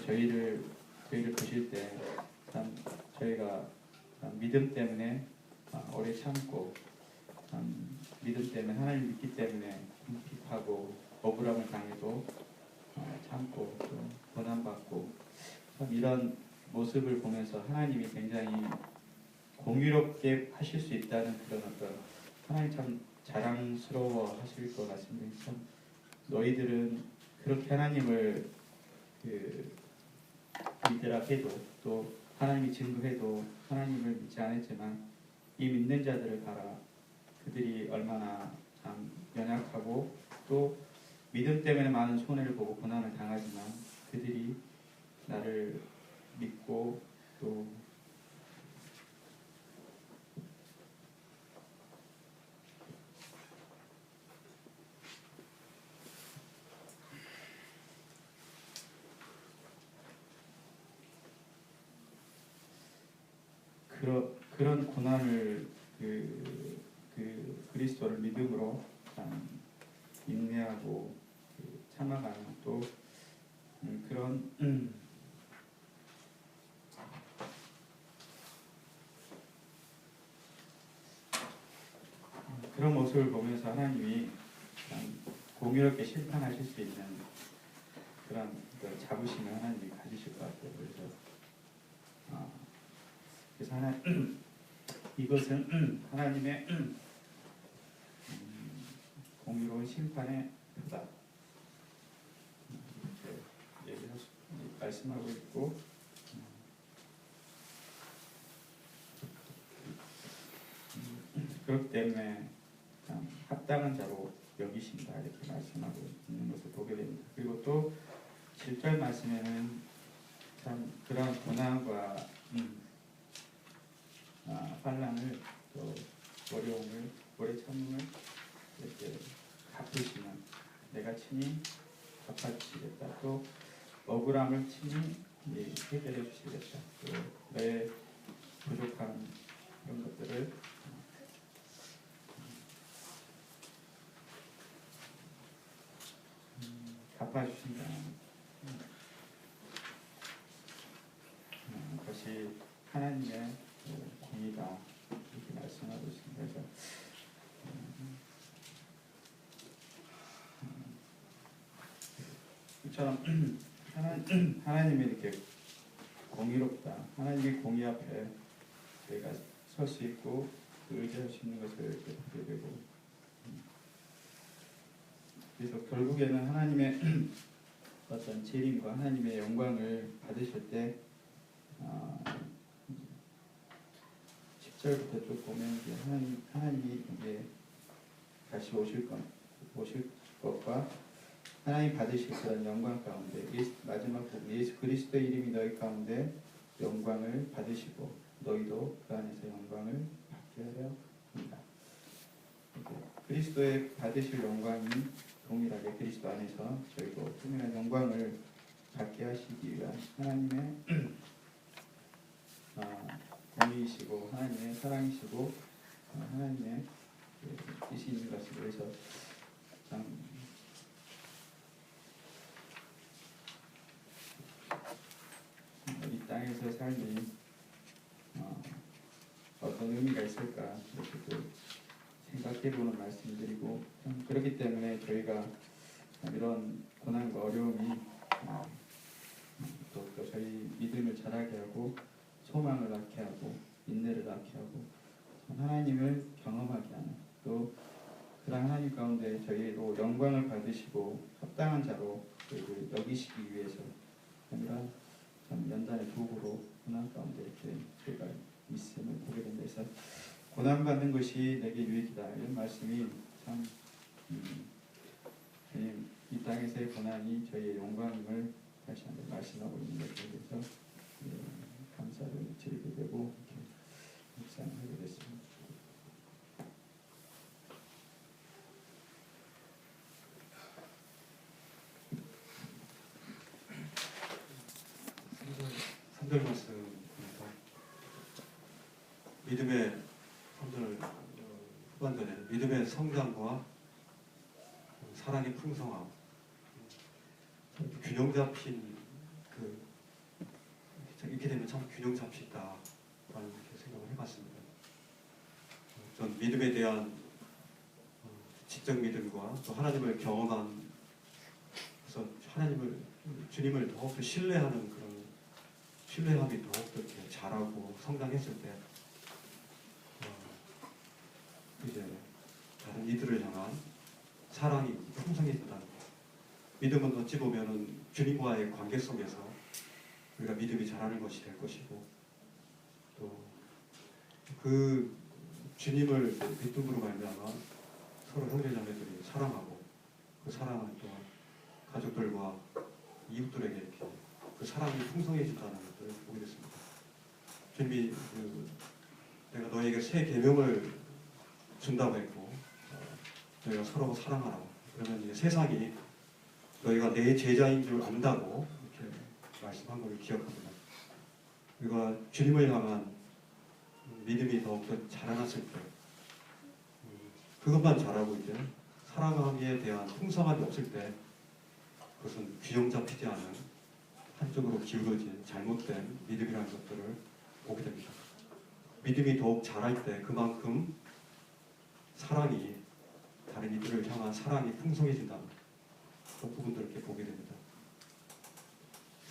저희를 보실 때 참 저희가 믿음 때문에 오래 참고 믿음 때문에 하나님 믿기 때문에 핍하고 억울함을 당해도 참고 또 고난받고 참 이런 모습을 보면서 하나님이 굉장히 공유롭게 하실 수 있다는 그런 어떤 하나님 참 자랑스러워 하실 것 같습니다. 참 너희들은 그렇게 하나님을 믿으라 해도 또 하나님이 증거해도 하나님을 믿지 않았지만 이 믿는 자들을 봐라. 그들이 얼마나 참 연약하고 또 믿음 때문에 많은 손해를 보고 고난을 당하지만 그들이 나를 믿고 또 그런 고난을 그리스도를 믿음으로 인내하고 참아가는 또 그런 그런 모습을 보면서 하나님이 공의롭게 심판하실 수 있는 그런 자부심을 하나님이 가지실 것 같아요. 그래서 이것은 하나님의 공의로운 심판의 표다. 이렇게 말씀하고 있고 그렇기 때문에 합당한 자로 여기신다 이렇게 말씀하고 있는 것을 보게 됩니다. 그리고 또 7절 말씀에는 참 그런 고난과 환난을 또 어려움을 오래 참음을 이렇게 갚으시는 내가 친히 갚아주시겠다. 또 억울함을 친히 해결해 주시겠다. 또 너의 부족한 그런 것들을 갚아주신다. 것이 하나님의 공의다 이렇게 말씀하고 있습니다. 그래서 이처럼 하나님이 이렇게 공의롭다. 하나님의 공의 앞에 저희가 설 수 있고 의지할 수 있는 것을 이렇게 보게 되고 그래서 결국에는 하나님의 어떤 재림과 하나님의 영광을 받으실 때 10절부터 쭉 보면 이제 하나님이 이제 다시 오실 것과 하나님 받으실 그런 영광 가운데 마지막 부분 예수 그리스도의 이름이 너희 가운데 영광을 받으시고 너희도 그 안에서 영광을 받게 하려 합니다. 그리스도의 받으실 영광이 동일하게 그리스도 안에서 저희도 동일한 영광을 받게 하시기 위한 하나님의 공의이시고 하나님의 사랑이시고 하나님의 뜻이 것을 위해서 참 없을까 이렇게 또 생각해보는 말씀드리고 그렇기 때문에 저희가 이런 고난과 어려움이 또 저희 믿음을 자라게 하고 소망을 낳게 하고 인내를 낳게 하고 하나님을 경험하게 하는 또 그런 하나님 가운데 저희로 영광을 받으시고 합당한 자로 저희를 여기시기 위해서 아니라 참 연단의 도구로 고난 가운데 이렇게 저희가 있음을 보게 된다 해서 고난받는 것이 내게 유익이다 이런 말씀이 참 이 땅에서의 고난이 저희의 영광임을 다시 한번 말씀하고 있는 것에 대해서 감사를 드리게 되고 이렇게 묵상하게 됐습니다. 산절 말씀입니다. 믿음의 산절 후반전에 믿음의 성장과 사랑의 풍성함, 균형 잡힌 이렇게 되면 참 균형 잡힌다라는 이렇게 생각을 해봤습니다. 전 믿음에 대한 지적 믿음과 또 하나님을 경험한 그래서 주님을 더욱더 신뢰하는 그런 신뢰함이 더욱더 이렇게 자라고 성장했을 때 이제 다른 이들을 향한 사랑이 풍성해진다는 것. 믿음은 어찌 보면은 주님과의 관계 속에서 우리가 믿음이 자라는 것이 될 것이고 또 그 주님을 믿음으로 말미암아 서로 형제자매들이 사랑하고 그 사랑은 또 가족들과 이웃들에게 이렇게 그 사랑이 풍성해진다는 것을 보게 됐습니다. 주님이 내가 너에게 새 계명을 준다고 했고 너희가 서로 사랑하라. 그러면 이제 세상이 너희가 내 제자인 줄 안다고 이렇게 말씀한 걸 기억합니다. 우리가 주님을 향한 믿음이 더욱더 자라났을 때 그것만 자라고 이제 사랑함에 대한 풍성함이 없을 때 그것은 균형 잡히지 않은 한쪽으로 기울어진 잘못된 믿음이라는 것들을 보게 됩니다. 믿음이 더욱 자랄 때 그만큼 사랑이 다른 이들을 향한 사랑이 풍성해진다는 그 부분들을 이렇게 보게 됩니다.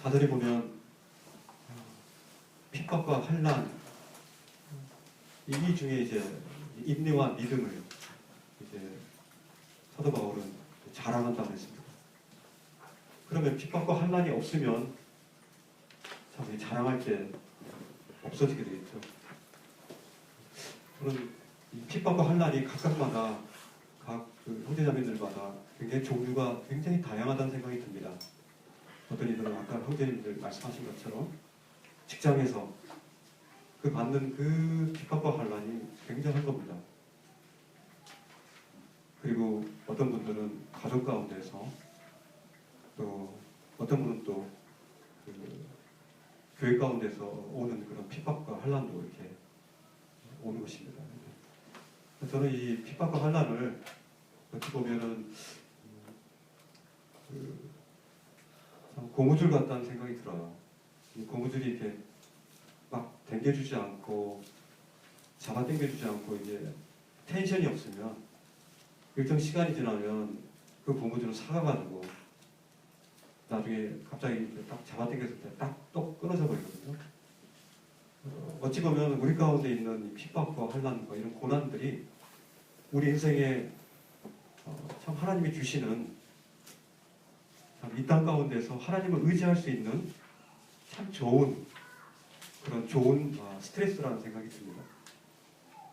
사절에 보면 핍박과 환난 이 중에 이제 인내와 믿음을 이제 사도 바울은 자랑한다고 했습니다. 그러면 핍박과 환난이 없으면 참 자랑할 게 없어지게 되겠죠. 저는 이 핍박과 환난이 각각마다 각 그 형제자매들마다 굉장히 종류가 굉장히 다양하다는 생각이 듭니다. 어떤 이들은 아까 형제님들 말씀하신 것처럼 직장에서 그 받는 그 핍박과 환난이 굉장한 겁니다. 그리고 어떤 분들은 가족 가운데서 또 어떤 분은 또 그 교회 가운데서 오는 그런 핍박과 환난도 이렇게 오는 것입니다. 저는 이 핍박과 환난을 어떻게 보면은 참 고무줄 같다는 생각이 들어요. 이 고무줄이 이렇게 막 당겨주지 않고 잡아 당겨주지 않고 이제 텐션이 없으면 일정 시간이 지나면 그 고무줄은 사가가지고 나중에 갑자기 딱 잡아 당겼을 때 딱 또 끊어져 버리거든요. 어찌 보면 우리 가운데 있는 이 핍박과 환난과 이런 고난들이 우리 인생에 참 하나님이 주시는 이 땅 가운데서 하나님을 의지할 수 있는 참 좋은 그런 좋은 스트레스라는 생각이 듭니다.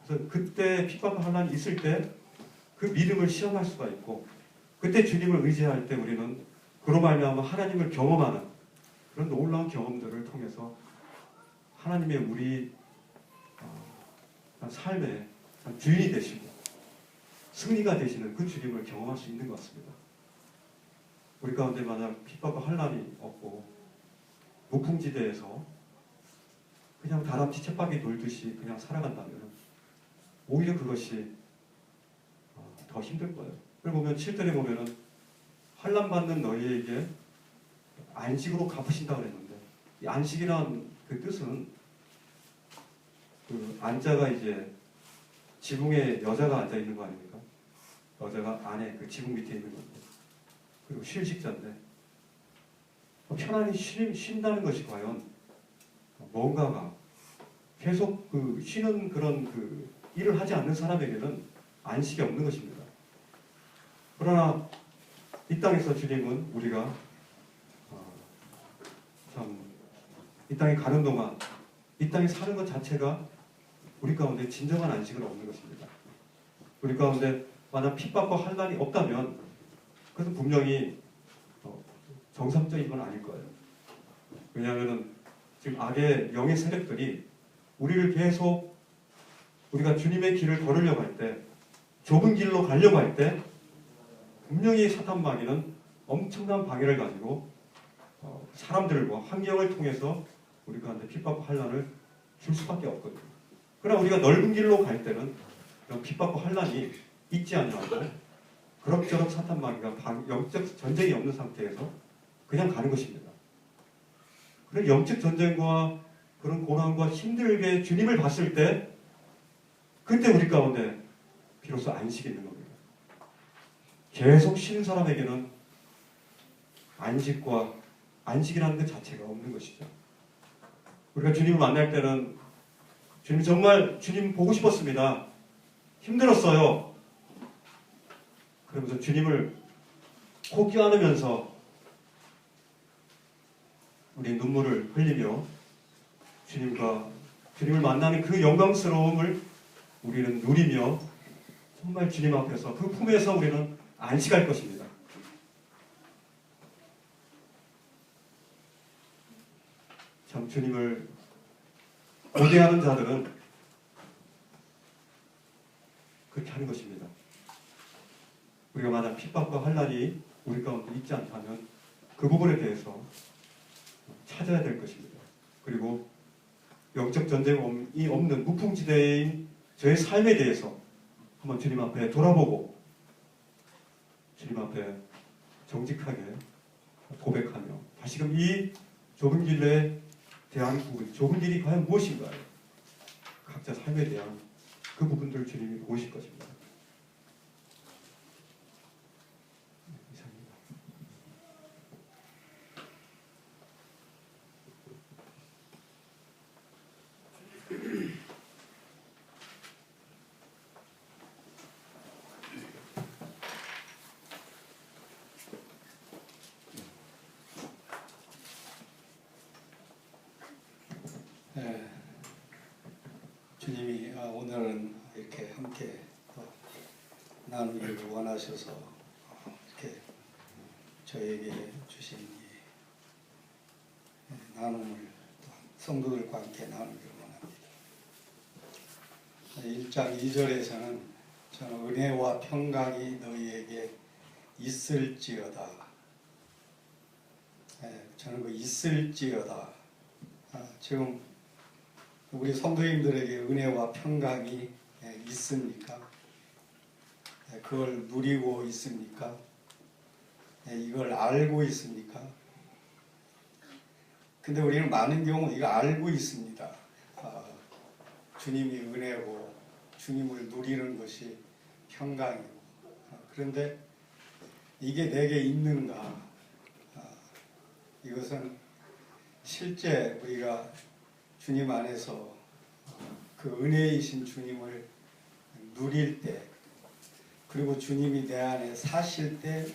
그래서 그때 핍박과 환난이 있을 때 그 믿음을 시험할 수가 있고 그때 주님을 의지할 때 우리는 그로 말미암아 하나님을 경험하는 그런 놀라운 경험들을 통해서 하나님의 우리 삶의 주인이 되시고 승리가 되시는 그 주님을 경험할 수 있는 것 같습니다. 우리 가운데 만약 핍박과 환난이 없고 무풍지대에서 그냥 다람쥐 쳇바퀴 돌듯이 그냥 살아간다면 오히려 그것이 더 힘들 거예요. 그걸 보면 7절에 보면은 환난 받는 너희에게 안식으로 갚으신다고 그랬는데 이 안식이란 그 뜻은 그 안자가 이제 지붕에 여자가 앉아 있는 거 아닙니까? 여자가 안에 그 지붕 밑에 있는 건데, 그리고 쉴식자인데 편안히 쉰다는 것이 과연 뭔가가 계속 그 쉬는 그런 그 일을 하지 않는 사람에게는 안식이 없는 것입니다. 그러나 이 땅에서 주님은 우리가 참 이 땅에 가는 동안 이 땅에 사는 것 자체가 우리 가운데 진정한 안식은 없는 것입니다. 우리 가운데 만약 핍박과 환난이 없다면 그것은 분명히 정상적인 건 아닐 거예요. 왜냐하면 지금 악의 영의 세력들이 우리를 계속 우리가 주님의 길을 걸으려고 할 때, 좁은 길로 가려고 할 때 분명히 사탄 마귀는 엄청난 방해를 가지고 사람들과 환경을 통해서 우리 가운데 핍박과 환난을 줄 수밖에 없거든요. 그러나 우리가 넓은 길로 갈 때는 핍박과 환난이 있지 않냐고 그럭저럭 사탄 마귀가 영적 전쟁이 없는 상태에서 그냥 가는 것입니다. 그런 영적 전쟁과 그런 고난과 힘들게 주님을 봤을 때 그때 우리 가운데 비로소 안식이 있는 겁니다. 계속 쉬는 사람에게는 안식이라는 것 자체가 없는 것이죠. 우리가 주님을 만날 때는 주님 정말 주님 보고 싶었습니다. 힘들었어요. 그러면서 주님을 코 껴안으면서 우리 눈물을 흘리며 주님을 만나는 그 영광스러움을 우리는 누리며 정말 주님 앞에서 그 품에서 우리는 안식할 것입니다. 참 주님을 고대하는 자들은 그렇게 하는 것입니다. 우리가 만약 핍박과 환난이 우리 가운데 있지 않다면 그 부분에 대해서 찾아야 될 것입니다. 그리고 영적 전쟁이 없는 무풍지대인 저의 삶에 대해서 한번 주님 앞에 돌아보고 주님 앞에 정직하게 고백하며 다시금 이 좁은 길에 대한 부분, 좁은 길이 과연 무엇인가요? 각자 삶에 대한 그 부분들을 주님이 보실 것입니다. 이상입니다. 네, 주님이 오늘은 이렇게 함께 나누기를 원하셔서 이렇게 저에게 주신 이 나눔을 성도들과 함께 나누기를 원합니다. 1장 2절에서는 저는 은혜와 평강이 너희에게 있을지어다. 저는 그 있을지어다. 지금 우리 성도님들에게 은혜와 평강이 있습니까? 그걸 누리고 있습니까? 이걸 알고 있습니까? 근데 우리는 많은 경우 이거 알고 있습니다. 주님이 은혜고 주님을 누리는 것이 평강이고, 그런데 이게 내게 있는가? 이것은 실제 우리가 주님 안에서 그 은혜이신 주님을 누릴 때, 그리고 주님이 내 안에 사실 때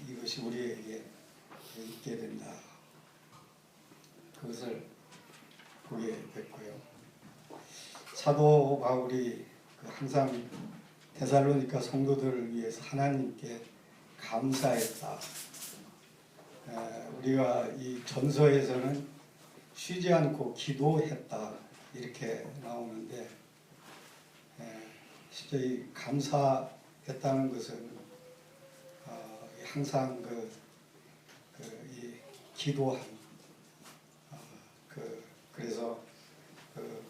이것이 우리에게 있게 된다. 그것을 보게 됐고요. 사도 바울이 항상 데살로니가 성도들을 위해서 하나님께 감사했다. 우리가 이 전서에서는 쉬지 않고 기도했다 이렇게 나오는데, 실제 이 감사했다는 것은 항상 이 기도함, 그래서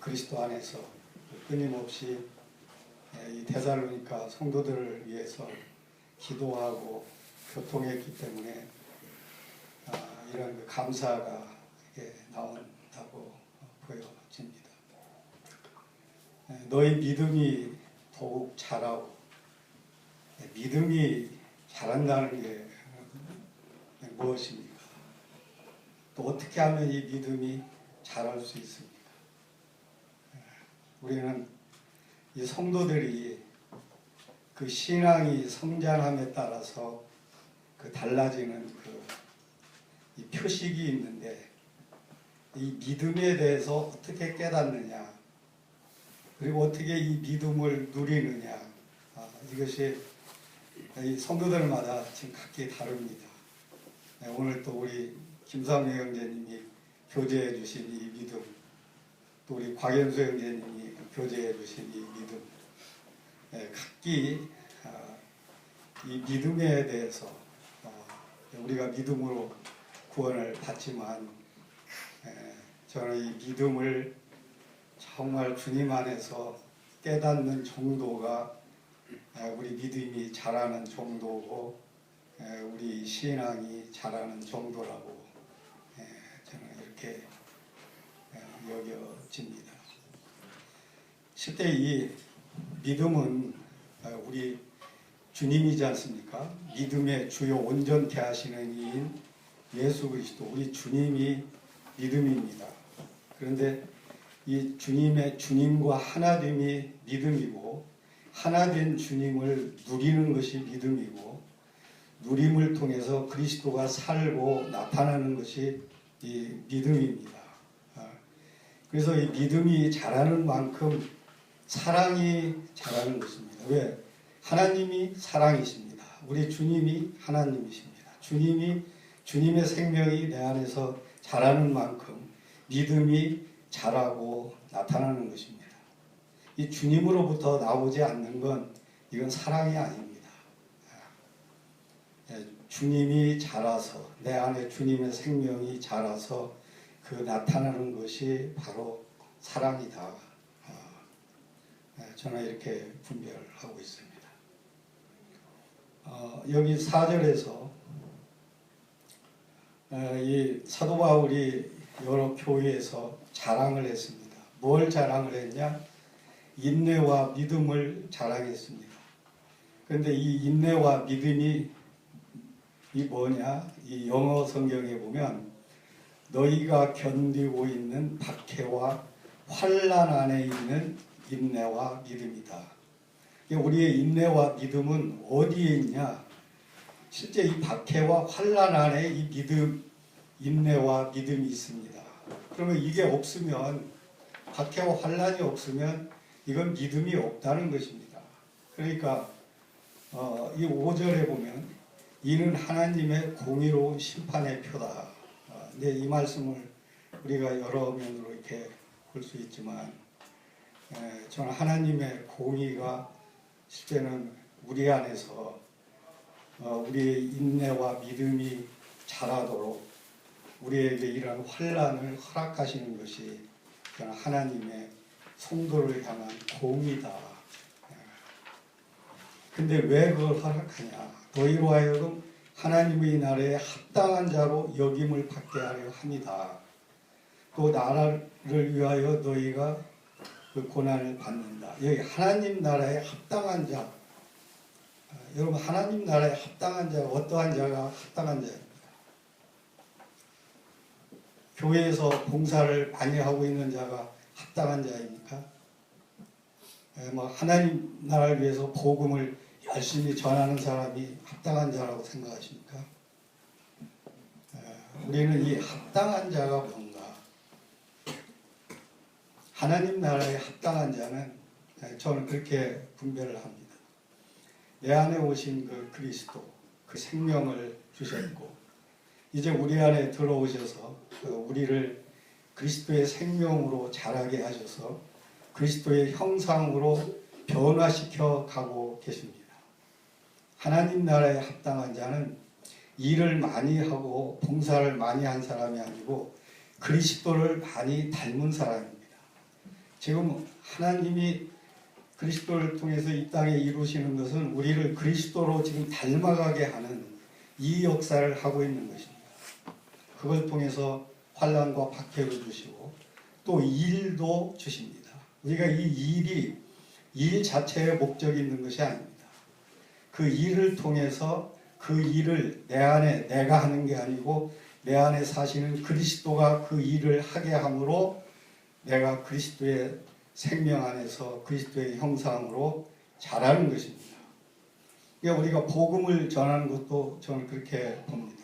그리스도 안에서 끊임없이 이 데살로니가 성도들을 위해서 기도하고 교통했기 때문에 이런 감사가 나온다고 보여집니다. 너희 믿음이 더욱 자라고 믿음이 자란다는 게 무엇입니까? 또 어떻게 하면 이 믿음이 자랄 수 있습니까? 우리는 이 성도들이 그 신앙이 성장함에 따라서 그 달라지는 이 표식이 있는데 이 믿음에 대해서 어떻게 깨닫느냐 그리고 어떻게 이 믿음을 누리느냐 이것이 이 성도들마다 지금 각기 다릅니다. 오늘 또 우리 김상희 형제님이 교제해 주신 이 믿음 또 우리 곽연수 형제님이 교제해 주신 이 믿음 각기 이 믿음에 대해서 우리가 믿음으로 구원을 받지만 저는 이 믿음을 정말 주님 안에서 깨닫는 정도가 우리 믿음이 자라는 정도고 우리 신앙이 자라는 정도라고 저는 이렇게 여겨집니다. 실제 이 믿음은 우리 주님이지 않습니까? 믿음의 주요 온전케 하시는 이인 예수 그리스도 우리 주님이 믿음입니다. 그런데 이 주님과 하나됨이 믿음이고 하나된 주님을 누리는 것이 믿음이고 누림을 통해서 그리스도가 살고 나타나는 것이 이 믿음입니다. 그래서 이 믿음이 자라는 만큼 사랑이 자라는 것입니다. 왜? 하나님이 사랑이십니다. 우리 주님이 하나님이십니다. 주님의 생명이 내 안에서 자라는 만큼 믿음이 자라고 나타나는 것입니다. 이 주님으로부터 나오지 않는 건 이건 사랑이 아닙니다. 주님이 자라서 내 안에 주님의 생명이 자라서 그 나타나는 것이 바로 사랑이다. 저는 이렇게 분별하고 있습니다. 여기 4절에서 이 사도 바울이 여러 교회에서 자랑을 했습니다. 뭘 자랑을 했냐? 인내와 믿음을 자랑했습니다. 그런데 이 인내와 믿음이 이 뭐냐? 이 영어 성경에 보면 너희가 견디고 있는 박해와 환난 안에 있는 인내와 믿음이다. 우리의 인내와 믿음은 어디에 있냐? 실제 이 박해와 환난 안에 이 믿음, 인내와 믿음이 있습니다. 그러면 이게 없으면 박해와 환난이 없으면 이건 믿음이 없다는 것입니다. 그러니까 이 5절에 보면 이는 하나님의 공의로운 심판의 표다. 근데 이 말씀을 우리가 여러 면으로 이렇게 볼 수 있지만 저는 하나님의 공의가 실제는 우리 안에서 우리의 인내와 믿음이 자라도록 우리에게 이런 환난을 허락하시는 것이 저는 하나님의 성도를 향한 공의다. 근데 왜 그걸 허락하냐? 너희로 하여금 하나님의 나라에 합당한 자로 여김을 받게 하려 합니다. 또 나라를 위하여 너희가 그 고난을 받는다. 여기 하나님 나라에 합당한 자. 여러분 하나님 나라에 합당한 자가 어떠한 자가 합당한 자입니까? 교회에서 봉사를 많이 하고 있는 자가 합당한 자입니까? 뭐 하나님 나라를 위해서 복음을 열심히 전하는 사람이 합당한 자라고 생각하십니까? 우리는 이 합당한 자가 뭔가? 하나님 나라에 합당한 자는 저는 그렇게 분별을 합니다. 내 안에 오신 그 그리스도, 그 생명을 주셨고 이제 우리 안에 들어오셔서 우리를 그리스도의 생명으로 자라게 하셔서 그리스도의 형상으로 변화시켜 가고 계십니다. 하나님 나라에 합당한 자는 일을 많이 하고 봉사를 많이 한 사람이 아니고 그리스도를 많이 닮은 사람입니다. 지금 하나님이 그리스도를 통해서 이 땅에 이루시는 것은 우리를 그리스도로 지금 닮아가게 하는 이 역사를 하고 있는 것입니다. 그걸 통해서 환난과 박해를 주시고 또 일도 주십니다. 우리가 이 일이 일 자체에 목적이 있는 것이 아닙니다. 그 일을 통해서 그 일을 내 안에 내가 하는 게 아니고 내 안에 사시는 그리스도가 그 일을 하게 함으로 내가 그리스도의 생명 안에서 그리스도의 형상으로 자라는 것입니다. 그러니까 우리가 복음을 전하는 것도 저는 그렇게 봅니다.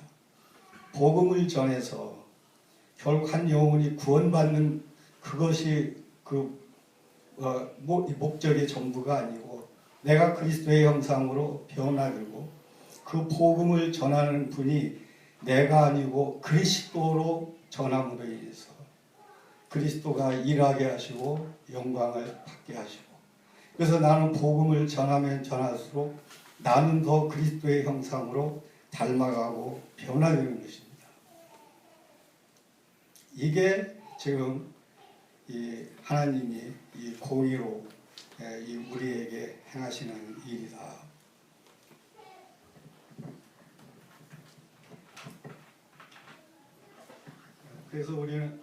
복음을 전해서 결국 한 영혼이 구원받는 그것이 목적의 전부가 아니고 내가 그리스도의 형상으로 변화되고 그 복음을 전하는 분이 내가 아니고 그리스도로 전함으로 인해서 그리스도가 일하게 하시고 영광을 받게 하시고 그래서 나는 복음을 전하면 전할수록 나는 더 그리스도의 형상으로 닮아가고 변화되는 것입니다. 이게 지금 이 하나님이 이 공의로 이 우리에게 행하시는 일이다. 그래서 우리는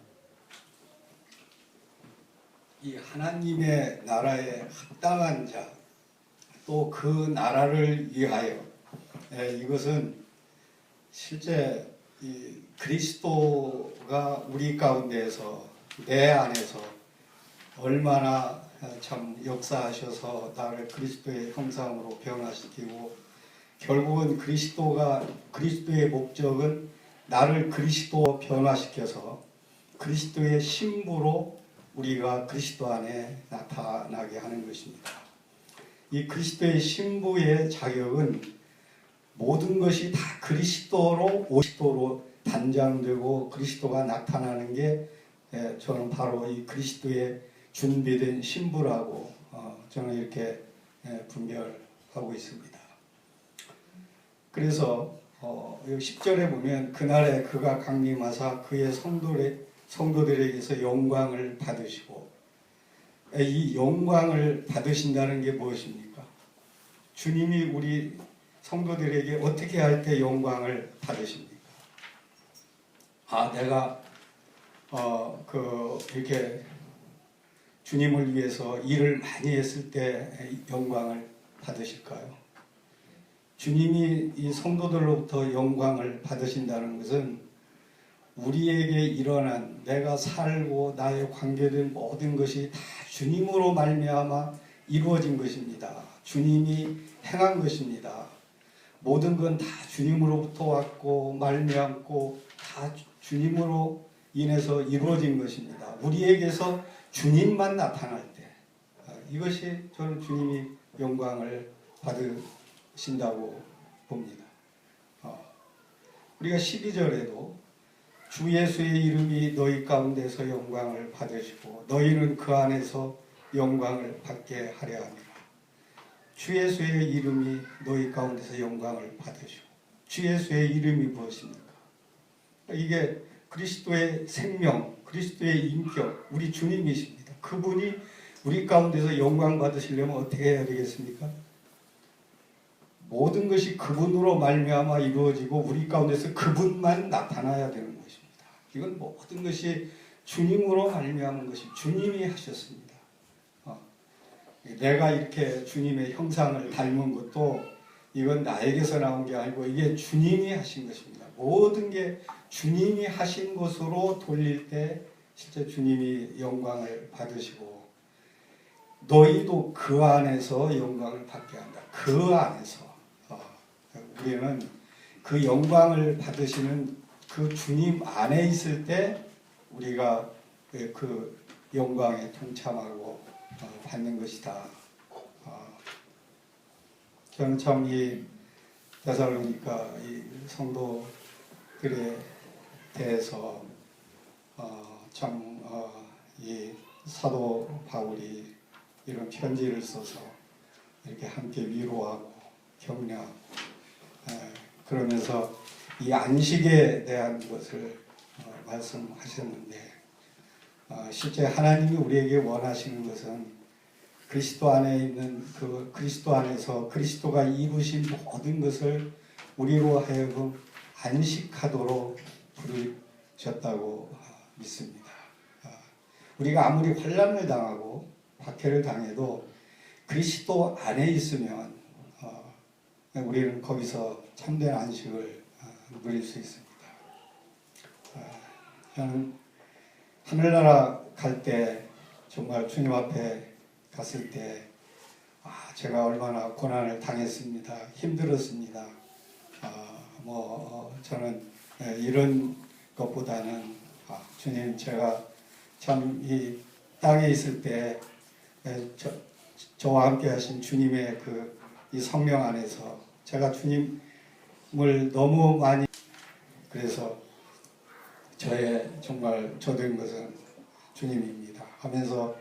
이 하나님의 나라에 합당한 자, 또 그 나라를 위하여 이것은 실제 이 그리스도가 우리 가운데에서 내 안에서 얼마나 참 역사하셔서 나를 그리스도의 형상으로 변화시키고 결국은 그리스도의 목적은 나를 그리스도 변화시켜서 그리스도의 신부로 우리가 그리스도 안에 나타나게 하는 것입니다. 이 그리스도의 신부의 자격은 모든 것이 다 그리스도로 단장되고 그리스도가 나타나는 게 저는 바로 이 그리스도의 준비된 신부라고 저는 이렇게 분별하고 있습니다. 그래서 10절에 보면 그날에 그가 강림하사 그의 성도들에게서 영광을 받으시고 이 영광을 받으신다는 게 무엇입니까? 주님이 우리 성도들에게 어떻게 할 때 영광을 받으십니까? 내가 이렇게 주님을 위해서 일을 많이 했을 때 영광을 받으실까요? 주님이 이 성도들로부터 영광을 받으신다는 것은 우리에게 일어난 내가 살고 나의 관계된 모든 것이 다 주님으로 말미암아 이루어진 것입니다. 주님이 행한 것입니다. 모든 건 다 주님으로부터 왔고 말미암고 다 주님으로 인해서 이루어진 것입니다. 우리에게서 주님만 나타날 때 이것이 저는 주님이 영광을 받으신다고 봅니다. 우리가 12절에도 주 예수의 이름이 너희 가운데서 영광을 받으시고 너희는 그 안에서 영광을 받게 하려 합니다. 주 예수의 이름이 너희 가운데서 영광을 받으시고 주 예수의 이름이 무엇입니까? 이게 그리스도의 생명, 그리스도의 인격, 우리 주님이십니다. 그분이 우리 가운데서 영광 받으시려면 어떻게 해야 되겠습니까? 모든 것이 그분으로 말미암아 이루어지고 우리 가운데서 그분만 나타나야 되는 것입니다. 이건 모든 것이 주님으로 말미암은 것이 주님이 하셨습니다. 내가 이렇게 주님의 형상을 닮은 것도 이건 나에게서 나온 게 아니고 이게 주님이 하신 것입니다. 모든 게 주님이 하신 것으로 돌릴 때 실제 주님이 영광을 받으시고 너희도 그 안에서 영광을 받게 한다. 그 안에서 우리는 그 영광을 받으시는 그 주님 안에 있을 때 우리가 그 영광에 동참하고 받는 것이다. 저는 참 이 데살로니가 이 성도들에 대해서 이 사도 바울이 이런 편지를 써서 이렇게 함께 위로하고 격려하고 그러면서 이 안식에 대한 것을 말씀하셨는데 실제 하나님이 우리에게 원하시는 것은 그리스도 안에 있는 그 그리스도 안에서 그리스도가 이루신 모든 것을 우리로 하여금 안식하도록 부르셨다고 믿습니다. 우리가 아무리 환난을 당하고 박해를 당해도 그리스도 안에 있으면 우리는 거기서 참된 안식을 누릴 수 있습니다. 저는 하늘나라 갈 때 정말 주님 앞에 갔을 때 제가 얼마나 고난을 당했습니다. 힘들었습니다. 저는 이런 것보다는 주님, 제가 참 이 땅에 있을 때 저와 함께 하신 주님의 이 성령 안에서 제가 주님을 너무 많이, 그래서 저의 정말 저된 것은 주님입니다 하면서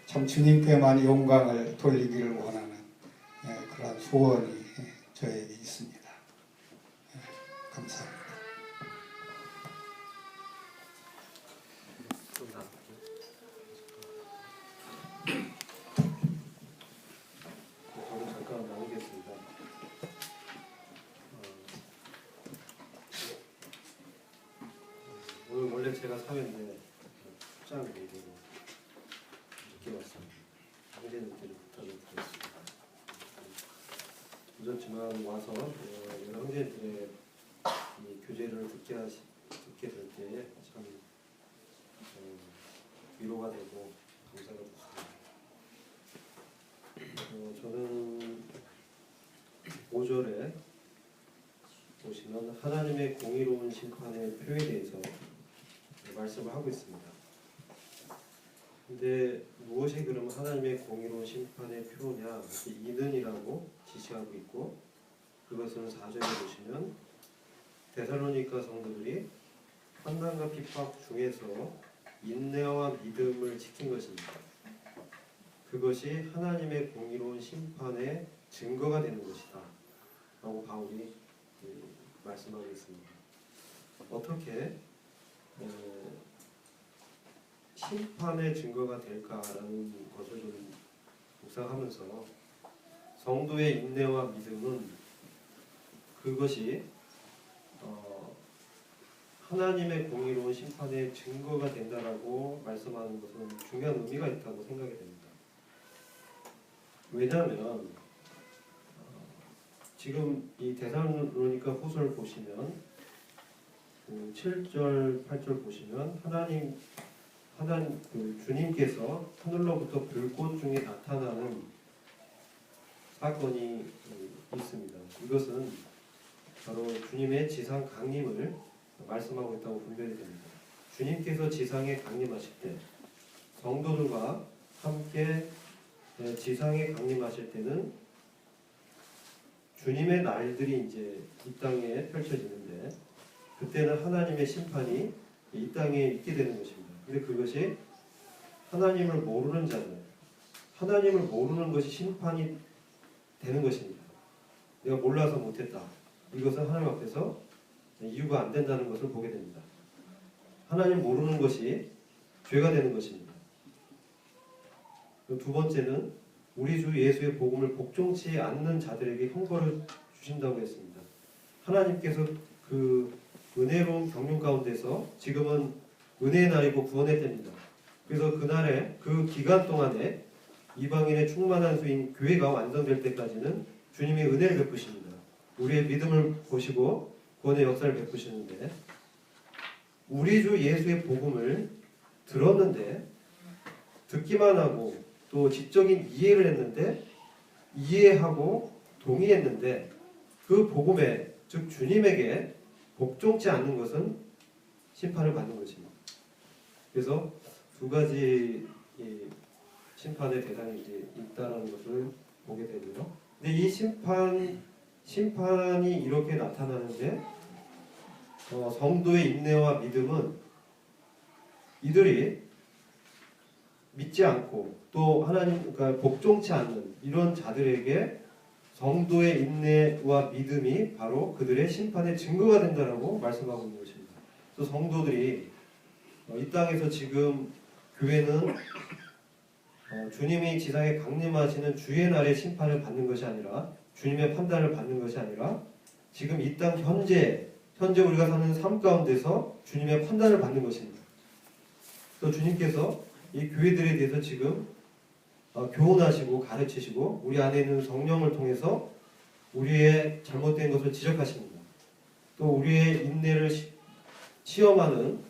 참 주님께만 영광을 돌리기를 원하는 그런 소원이 저에게 있습니다. 감사합니다. 저는 잠깐 나누겠습니다. 오늘 원래 제가 사회인데 출장 얘기로 늦게 왔습니다. 형제님께는 부탁을 드렸습니다. 늦었지만 와서 여러 형제들의 이 교제를 듣게 될 때에 참 위로가 되고 감사가 됐습니다. 저는 5절에 보시면 하나님의 공의로운 심판의 표에 대해서 말씀을 하고 있습니다. 근데 무엇이 그러면 하나님의 공의로운 심판의 표냐? 이든이라고 지시하고 있고, 그것은 4절에 보시면 데살로니가 성도들이 환난과 핍박 중에서 인내와 믿음을 지킨 것입니다. 그것이 하나님의 공의로운 심판의 증거가 되는 것이다 라고 바울이 말씀하고 있습니다. 어떻게 심판의 증거가 될까라는 것을 좀 묵상하면서, 성도의 인내와 믿음은 그것이 하나님의 공의로운 심판의 증거가 된다라고 말씀하는 것은 중요한 의미가 있다고 생각이 됩니다. 왜냐하면 지금 이 데살로니가 후서를 보시면 7절, 8절 보시면 주님께서 하늘로부터 불꽃 중에 나타나는 사건이 있습니다. 이것은 바로 주님의 지상 강림을 말씀하고 있다고 분별이 됩니다. 주님께서 지상에 강림하실 때, 성도들과 함께 지상에 강림하실 때는 주님의 날들이 이제 이 땅에 펼쳐지는데, 그때는 하나님의 심판이 이 땅에 있게 되는 것입니다. 근데 그것이 하나님을 모르는 자들, 하나님을 모르는 것이 심판이 되는 것입니다. 내가 몰라서 못했다. 이것은 하나님 앞에서 이유가 안 된다는 것을 보게 됩니다. 하나님 모르는 것이 죄가 되는 것입니다. 두 번째는 우리 주 예수의 복음을 복종치 않는 자들에게 형벌을 주신다고 했습니다. 하나님께서 그 은혜로운 경륜 가운데서 지금은 은혜의 날이고 구원의 때입니다. 그래서 그날에 그 기간 동안에 이방인의 충만한 수인 교회가 완성될 때까지는 주님이 은혜를 베푸십니다. 우리의 믿음을 보시고 구원의 역사를 베푸시는데, 우리 주 예수의 복음을 들었는데, 듣기만 하고 또 지적인 이해를 했는데, 이해하고 동의했는데 그 복음에, 즉 주님에게 복종치 않는 것은 심판을 받는 것입니다. 그래서 두 가지 심판의 대상이 이제 있다는 것을 보게 되고요. 근데 이 심판이 이렇게 나타나는데, 성도의 인내와 믿음은 이들이 믿지 않고 또 하나님, 그러니까 복종치 않는 이런 자들에게 성도의 인내와 믿음이 바로 그들의 심판의 증거가 된다라고 말씀하고 있는 것입니다. 그래서 성도들이 이 땅에서 지금 교회는 주님이 지상에 강림하시는 주의 날의 심판을 받는 것이 아니라, 주님의 판단을 받는 것이 아니라, 지금 이 땅 현재 우리가 사는 삶 가운데서 주님의 판단을 받는 것입니다. 그래서 주님께서 이 교회들에 대해서 지금 교훈하시고 가르치시고 우리 안에 있는 성령을 통해서 우리의 잘못된 것을 지적하십니다. 또 우리의 인내를 시험하는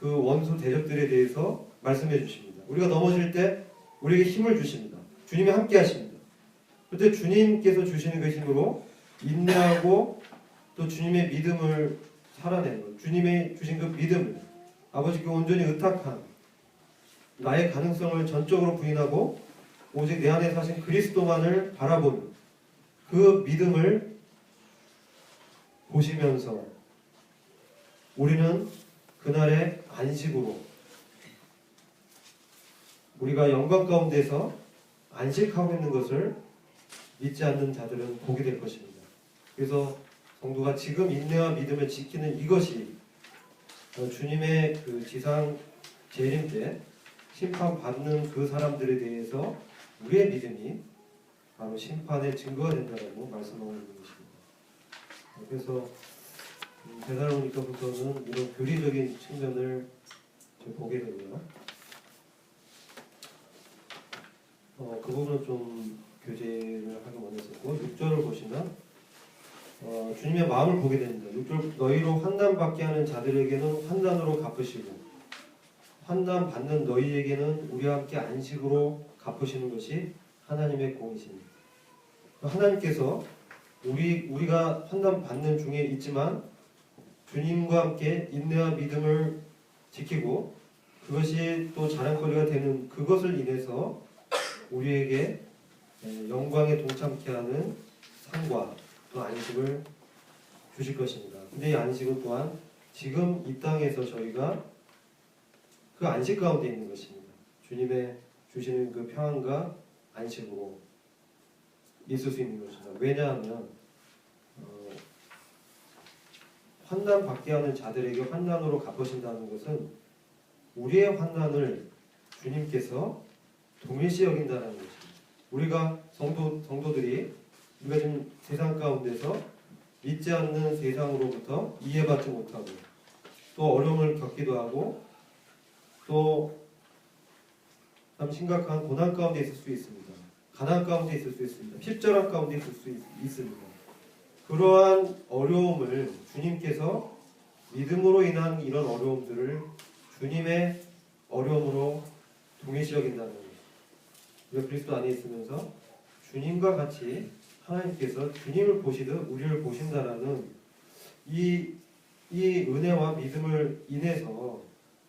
그 원수 대적들에 대해서 말씀해 주십니다. 우리가 넘어질 때 우리에게 힘을 주십니다. 주님이 함께 하십니다. 그때 주님께서 주시는 그 힘으로 인내하고 또 주님의 믿음을 살아내는 것, 주님의 주신 그 믿음을 아버지께 온전히 의탁한 나의 가능성을 전적으로 부인하고 오직 내 안에 사신 그리스도만을 바라보는 그 믿음을 보시면서 우리는 그날의 안식으로 우리가 영광 가운데서 안식하고 있는 것을 믿지 않는 자들은 보게 될 것입니다. 그래서 성도가 지금 인내와 믿음을 지키는 이것이 주님의 그 지상 재림 때 심판받는 그 사람들에 대해서 우리의 믿음이 바로 심판의 증거가 된다고 말씀하고 있는 것입니다. 그래서 데살로니가후서는 이런 교리적인 측면을 보게 되고요. 그 부분은 좀 교제를 하기 원했었고 6절을 보시면 주님의 마음을 보게 됩니다. 6절 너희로 환난받게 하는 자들에게는 환난으로 갚으시고 환난 받는 너희에게는 우리와 함께 안식으로 갚으시는 것이 하나님의 공이십니다. 하나님께서 우리가 환난 받는 중에 있지만 주님과 함께 인내와 믿음을 지키고 그것이 또 자랑거리가 되는 그것을 인해서 우리에게 영광에 동참케 하는 상과 또 안식을 주실 것입니다. 근데 이 안식은 또한 지금 이 땅에서 저희가 그 안식 가운데 있는 것입니다. 주님의 주시는 그 평안과 안식으로 있을 수 있는 것입니다. 왜냐하면 환난 받게 하는 자들에게 환난으로 갚으신다는 것은 우리의 환난을 주님께서 동일시 여긴다는 것입니다. 우리가 성도들이 우리가 지금 세상 가운데서 믿지 않는 세상으로부터 이해받지 못하고 또 어려움을 겪기도 하고 또 참 심각한 고난 가운데 있을 수 있습니다. 가난 가운데 있을 수 있습니다. 십절함 가운데 있을 수 있습니다. 그러한 어려움을 주님께서 믿음으로 인한 이런 어려움들을 주님의 어려움으로 동일시 여긴다는 것입니다. 우리가 그리스도 안에 있으면서 주님과 같이 하나님께서 주님을 보시듯 우리를 보신다라는 이 은혜와 믿음을 인해서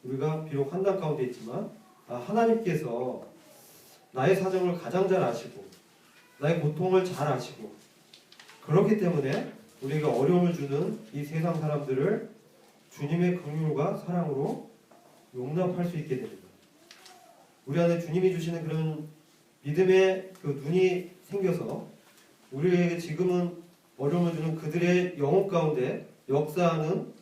우리가 비록 환난 가운데 있지만 하나님께서 나의 사정을 가장 잘 아시고 나의 고통을 잘 아시고 그렇기 때문에 우리가 어려움을 주는 이 세상 사람들을 주님의 긍휼과 사랑으로 용납할 수 있게 됩니다. 우리 안에 주님이 주시는 그런 믿음의 그 눈이 생겨서 우리에게 지금은 어려움을 주는 그들의 영혼 가운데 역사하는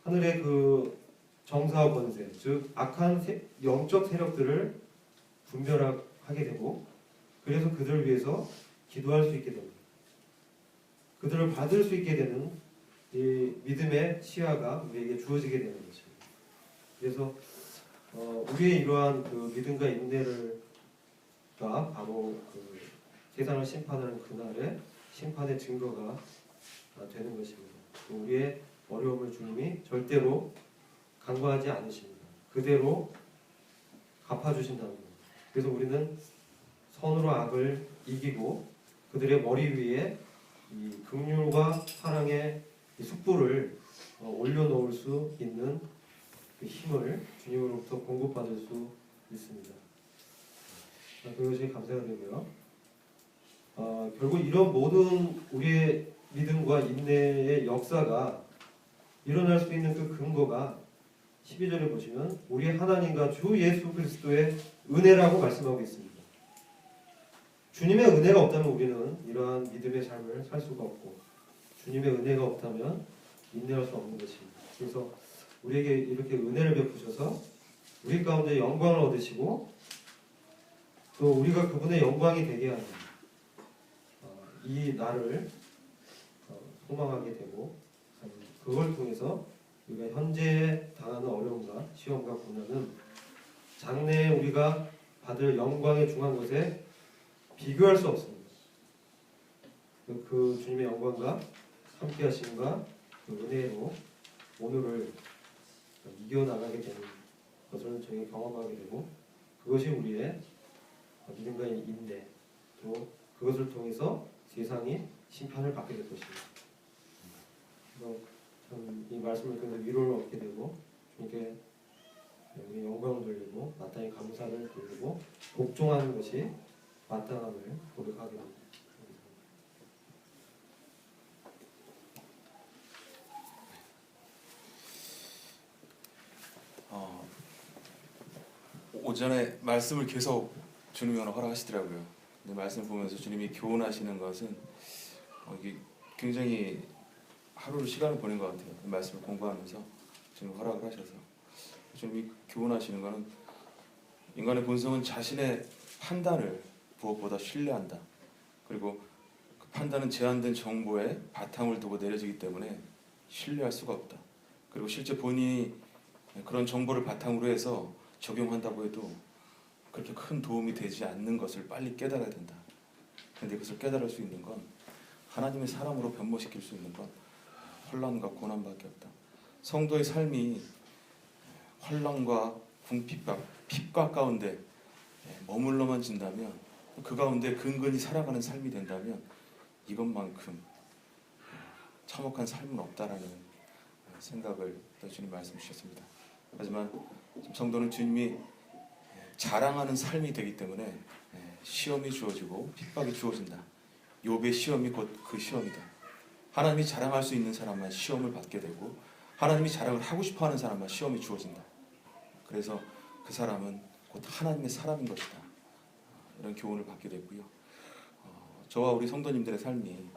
하늘의 그 정사와 권세, 즉 악한 영적 세력들을 분별하게 되고 그래서 그들을 위해서 기도할 수 있게 됩니다. 그들을 받을 수 있게 되는 이 믿음의 시야가 우리에게 주어지게 되는 것입니다. 그래서 우리의 이러한 그 믿음과 인내가 바로 그 세상을 심판하는 그날의 심판의 증거가 되는 것입니다. 우리의 어려움을 주님이 절대로 간과하지 않으십니다. 그대로 갚아주신다는 겁니다. 그래서 우리는 선으로 악을 이기고 그들의 머리 위에 이 긍휼과 사랑의 이 숯불을 올려놓을 수 있는 그 힘을 주님으로부터 공급받을 수 있습니다. 그것이 감사가 되고요. 결국 이런 모든 우리의 믿음과 인내의 역사가 일어날 수 있는 그 근거가 12절에 보시면 우리 하나님과 주 예수 그리스도의 은혜라고 말씀하고 있습니다. 주님의 은혜가 없다면 우리는 이러한 믿음의 삶을 살 수가 없고 주님의 은혜가 없다면 인내할 수 없는 것입니다. 그래서 우리에게 이렇게 은혜를 베푸셔서 우리 가운데 영광을 얻으시고 또 우리가 그분의 영광이 되게 하는 이 날을 소망하게 되고 그걸 통해서 우리가 현재 당하는 어려움과 시험과 고난은 장래에 우리가 받을 영광에 중한 것에 비교할 수 없습니다. 그 주님의 영광과 함께 하심과 그 은혜로 오늘을 이겨나가게 되는 것을 저희가 경험하게 되고, 그것이 우리의 믿음과 인내, 또 그것을 통해서 세상이 심판을 받게 될 것입니다. 이 말씀을 통해서 위로를 얻게 되고, 주님께 우리 영광을 돌리고 마땅히 감사를 돌리고 복종하는 것이 마땅함을 고백하게 됩니다. 오전에 말씀을 계속 주님이 허락하시더라고요. 근데 말씀 보면서 주님이 교훈하시는 것은 이게 굉장히 하루를 시간을 보낸 것 같아요. 말씀을 공부하면서 주님 허락을 하셔서 주님이 교훈하시는 것은 인간의 본성은 자신의 판단을 무엇보다 신뢰한다. 그리고 그 판단은 제한된 정보에 바탕을 두고 내려지기 때문에 신뢰할 수가 없다. 그리고 실제 본인이 그런 정보를 바탕으로 해서 적용한다고 해도 그렇게 큰 도움이 되지 않는 것을 빨리 깨달아야 된다. 그런데 그것을 깨달을 수 있는 건 하나님의 사람으로 변모시킬 수 있는 건 혼란과 고난밖에 없다. 성도의 삶이 혼란과 궁핍과 핍과 가운데 머물러만 진다면, 그 가운데 근근히 살아가는 삶이 된다면 이것만큼 참혹한 삶은 없다라는 생각을 주님 말씀 주셨습니다. 하지만 성도는 주님이 자랑하는 삶이 되기 때문에 시험이 주어지고 핍박이 주어진다. 욥의 시험이 곧 그 시험이다. 하나님이 자랑할 수 있는 사람만 시험을 받게 되고, 하나님이 자랑을 하고 싶어하는 사람만 시험이 주어진다. 그래서 그 사람은 곧 하나님의 사람인 것이다. 이런 교훈을 받게 됐고요. 저와 우리 성도님들의 삶이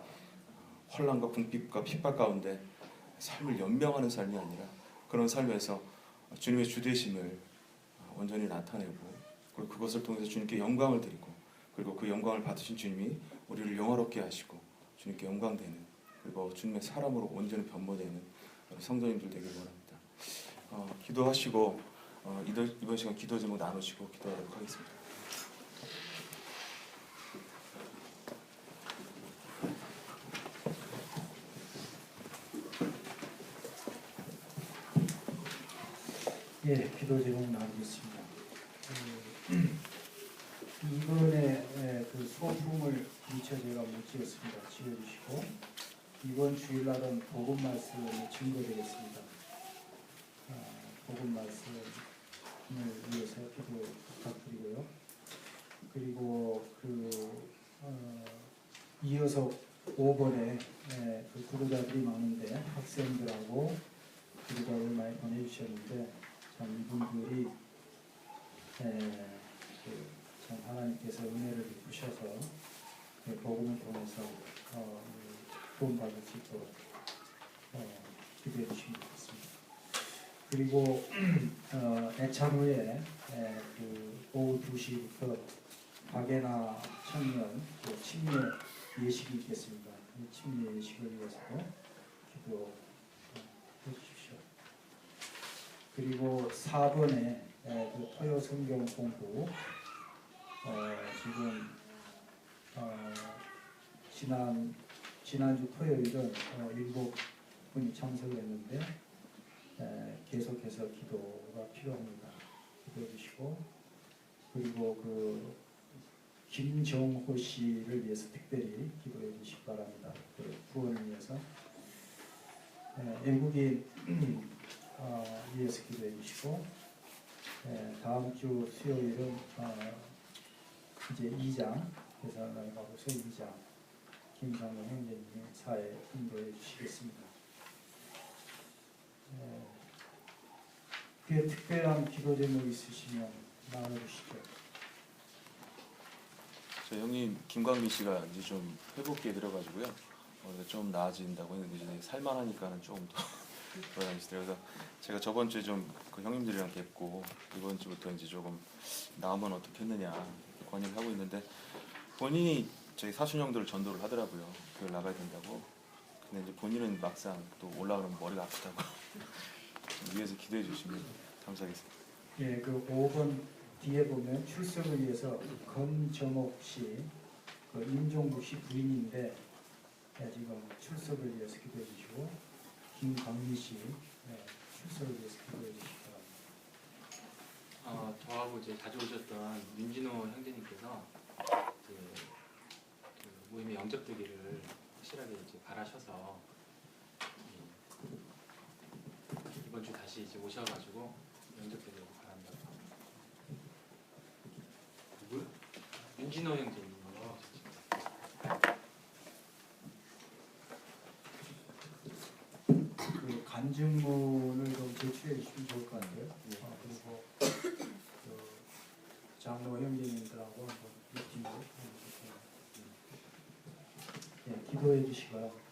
혼란과 궁핍과 핍박 가운데 삶을 연명하는 삶이 아니라 그런 삶에서 주님의 주되심을 온전히 나타내고, 그리고 그것을 통해서 주님께 영광을 드리고, 그리고 그 영광을 받으신 주님이 우리를 영화롭게 하시고 주님께 영광되는, 그리고 주님의 사람으로 온전히 변모되는 성도님들 되길 원합니다. 기도하시고 이번 시간 기도 제목 나누시고 기도하도록 하겠습니다. 예, 기도 제목 나누겠습니다. 이번에 그 소품을 미처 제가 못 지었습니다. 지어주시고, 이번 주일날은 복음 말씀을 증거되겠습니다. 복음 말씀을 위해서 기도 부탁드리고요. 그리고 이어서 5번에 그 구독자들이 많은데 학생들하고 구독자를 많이 보내주셨는데, 참 이분들이 참 하나님께서 은혜를 베푸셔서 복음을 통해서 구원받을 수 있도록 기도해 주시면 좋겠습니다. 그리고 애찬 후에 그 오후 2시부터 박예나 청년 침례 예식이 있겠습니다. 이 침례 예식을 위해서도 기도해 주십시오. 그리고 4번에 그 토요 성경 공부, 지금 지난주 토요일은 7분이 참석을 했는데 계속해서 기도가 필요합니다. 기도해 주시고, 그리고 그 김정호 씨를 위해서 특별히 기도해 주시기 바랍니다. 그 구원을 위해서. 외국인 위해서 기도해 주시고, 다음 주 수요일은 이제 2장 대사를 가고서 2장 김상용 형제님이 사회 인도해 주시겠습니다. 그에 특별한 기도 제목 있으시면 나눠주시죠. 저 형님 김광민 씨가 이제 좀 회복기에 들어가지고요. 좀 나아진다고 했는데 이제 살만하니까는 조금 더 돌아다니시더라고요. 그래서 제가 저번 주에 좀 그 형님들이랑 뵙고 이번 주부터 이제 조금 나으면 어떻겠느냐 권유를 하고 있는데, 본인이 저희 사촌 형들 전도를 하더라고요. 교회 나가야 된다고. 근데 이제 본인은 막상 또 올라가면 머리가 아프다고 위에서 기도해 주시면 감사하겠습니다. 예, 그 5번 뒤에 보면 출석을 위해서 검정옥 씨, 그 임종국 씨 부인인데 지금 출석을 위해서 기도해 주시고 김광미 씨 출석을 위해서 기도해 주시기 바랍니다. 저하고 이제 자주 오셨던 윤진호 형제님께서 그 모임의 영접되기를 확실하게 이제 바라셔서 이번 주 다시 이제 오셔가지고 영접되기를 바란다고. 누구요? 윤진호 형제님. 그 간증문을 좀 제출해 주시면 좋을 것 같아요. 그리고 그 장로 형제님들하고 한번 미팅을 기도해 주시고요.